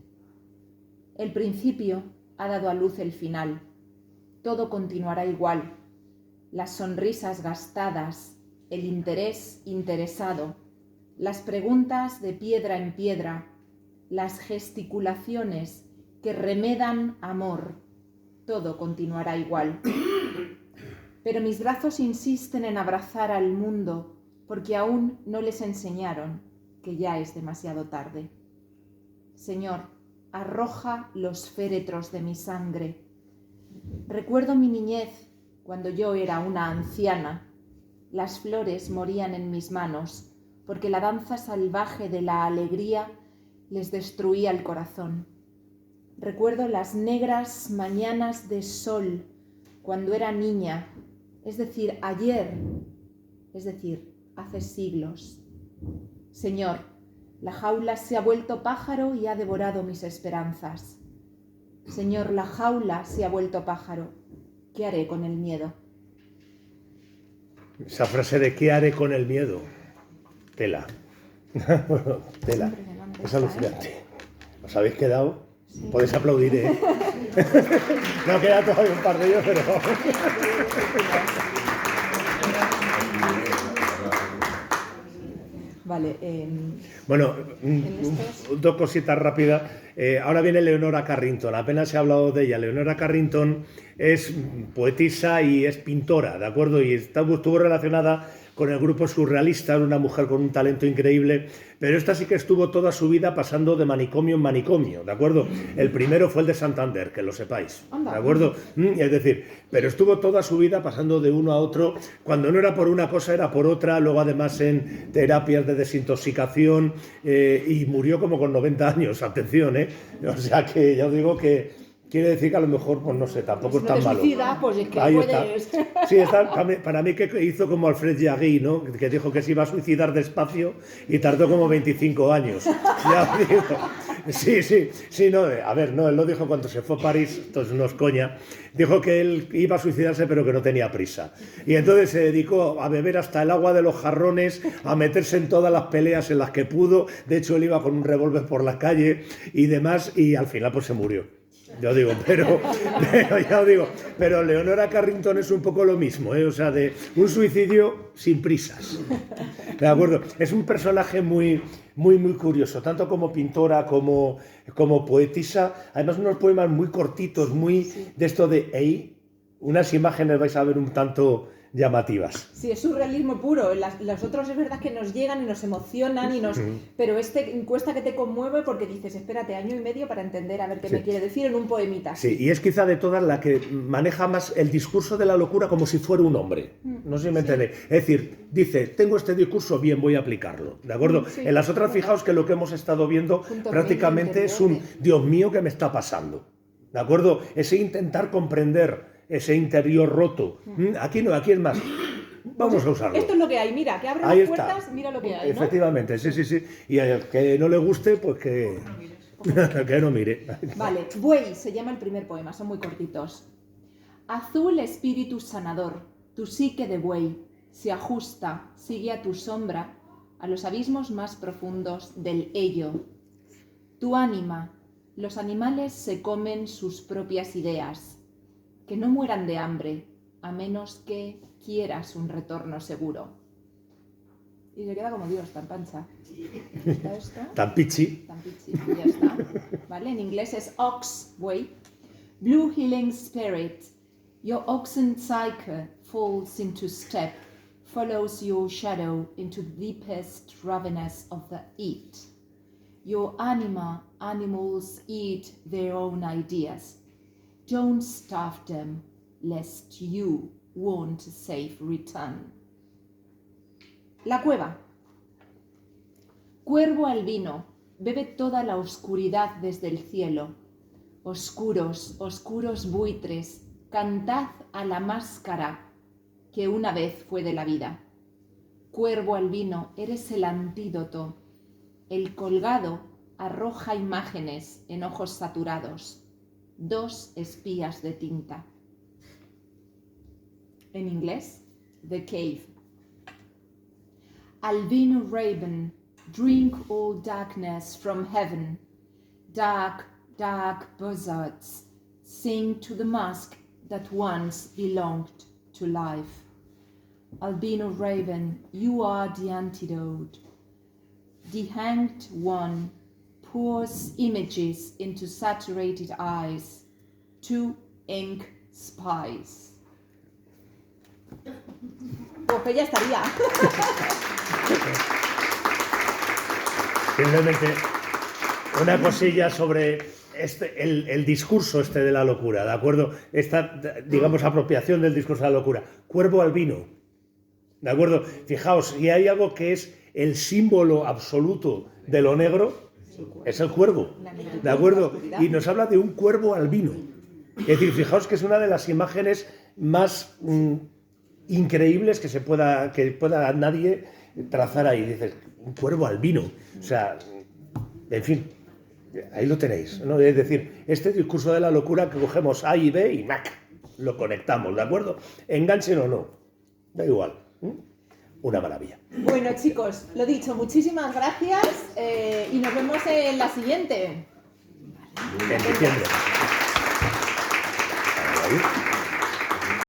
El principio ha dado a luz el final. Todo continuará igual. Las sonrisas gastadas, el interés interesado, las preguntas de piedra en piedra, las gesticulaciones que remedan amor, todo continuará igual. Pero mis brazos insisten en abrazar al mundo porque aún no les enseñaron que ya es demasiado tarde. Señor, arroja los féretros de mi sangre. Recuerdo mi niñez cuando yo era una anciana. Las flores morían en mis manos porque la danza salvaje de la alegría les destruía el corazón. Recuerdo las negras mañanas de sol cuando era niña, es decir, ayer, es decir, hace siglos. Señor, la jaula se ha vuelto pájaro y ha devorado mis esperanzas. Señor, la jaula se ha vuelto pájaro. ¿Qué haré con el miedo? Esa frase de ¿qué haré con el miedo? Tela. Tela. Es alucinante. ¿Os habéis quedado? Sí. Podéis aplaudir, ¿eh? No queda todavía un par de ellos, pero... Vale. Bueno, dos cositas rápidas. Ahora viene Leonora Carrington. Apenas se ha hablado de ella. Leonora Carrington es poetisa y es pintora, ¿de acuerdo? Y estuvo relacionada con el grupo surrealista, una mujer con un talento increíble, pero esta sí que estuvo toda su vida pasando de manicomio en manicomio, ¿de acuerdo? El primero fue el de Santander, que lo sepáis, ¿de acuerdo? Es decir, pero estuvo toda su vida pasando de uno a otro, cuando no era por una cosa era por otra, luego además en terapias de desintoxicación y murió como con 90 años, atención, ¿eh? O sea que ya os digo que... Quiere decir que a lo mejor, pues no sé, tampoco es tan malo. Pues es que ahí puedes... está. Sí, está, para mí que hizo como Alfred Jarry, ¿no? Que dijo que se iba a suicidar despacio y tardó como 25 años. Ya os digo. Sí, no, a ver, no, él lo dijo cuando se fue a París, entonces no es coña. Dijo que él iba a suicidarse pero que no tenía prisa. Y entonces se dedicó a beber hasta el agua de los jarrones, a meterse en todas las peleas en las que pudo. De hecho, él iba con un revólver por la calle y demás, y al final pues se murió. Yo digo, pero Leonora Carrington es un poco lo mismo, ¿eh? O sea, de un suicidio sin prisas. ¿De acuerdo? Es un personaje muy curioso, tanto como pintora como poetisa. Además, unos poemas muy cortitos, muy de esto de unas imágenes vais a ver un tanto llamativas. Sí, es surrealismo puro. Los otros es verdad que nos llegan y nos emocionan, pero cuesta que te conmueve porque dices, espérate, año y medio para entender a ver qué me quiere decir en un poemita. Sí, y es quizá de todas la que maneja más el discurso de la locura como si fuera un hombre. No sé si me entendéis. Es decir, dice, tengo este discurso, bien, voy a aplicarlo. ¿De acuerdo? Sí, en las otras, fijaos que lo que hemos estado viendo prácticamente es un Dios mío, ¿qué me está pasando? ¿De acuerdo? Ese intentar comprender ese interior roto. Aquí no, aquí es más. Vamos a usarlo. Esto es lo que hay, mira, que abre Ahí las está. puertas, mira lo que hay, ¿no? Efectivamente, sí. Y al que no le guste, pues que no mire. Vale, Buey se llama el primer poema, son muy cortitos. Azul espíritu sanador, tu psique de buey se ajusta, sigue a tu sombra, a los abismos más profundos del ello. Tu ánima, los animales se comen sus propias ideas, que no mueran de hambre, a menos que quieras un retorno seguro. Y se queda como Dios, tan pancha. ¿Está esto? Tan pichi. Tan pichi, y ya está. ¿Vale? En inglés es ox, buey. Blue healing spirit, your oxen psyche falls into step, follows your shadow into deepest ravenous of the eat. Your animals eat their own ideas. Don't starve them, lest you want a safe return. La cueva. Cuervo albino, bebe toda la oscuridad desde el cielo. Oscuros, oscuros buitres, cantad a la máscara que una vez fue de la vida. Cuervo albino, eres el antídoto. El colgado arroja imágenes en ojos saturados. 2 espías de tinta. En inglés, The Cave. Albino raven, drink all darkness from heaven. Dark, dark buzzards, sing to the mask that once belonged to life. Albino raven, you are the antidote. The hanged one pours images into saturated eyes. 2 ink spies. Pues que ya estaría. Simplemente una cosilla sobre el discurso de la locura, ¿de acuerdo? Esta, digamos, apropiación del discurso de la locura. Cuervo albino, ¿de acuerdo? Fijaos, si hay algo que es el símbolo absoluto de lo negro, es el cuervo, ¿de acuerdo? Y nos habla de un cuervo albino. Es decir, fijaos que es una de las imágenes más increíbles que pueda nadie trazar ahí. Dices, un cuervo albino. O sea, en fin, ahí lo tenéis, ¿no? Es decir, este discurso de la locura que cogemos A y B y ¡mac! Lo conectamos, ¿de acuerdo? Enganchen o no, da igual. Una maravilla. Bueno, chicos, lo dicho, muchísimas gracias y nos vemos en la siguiente. En diciembre.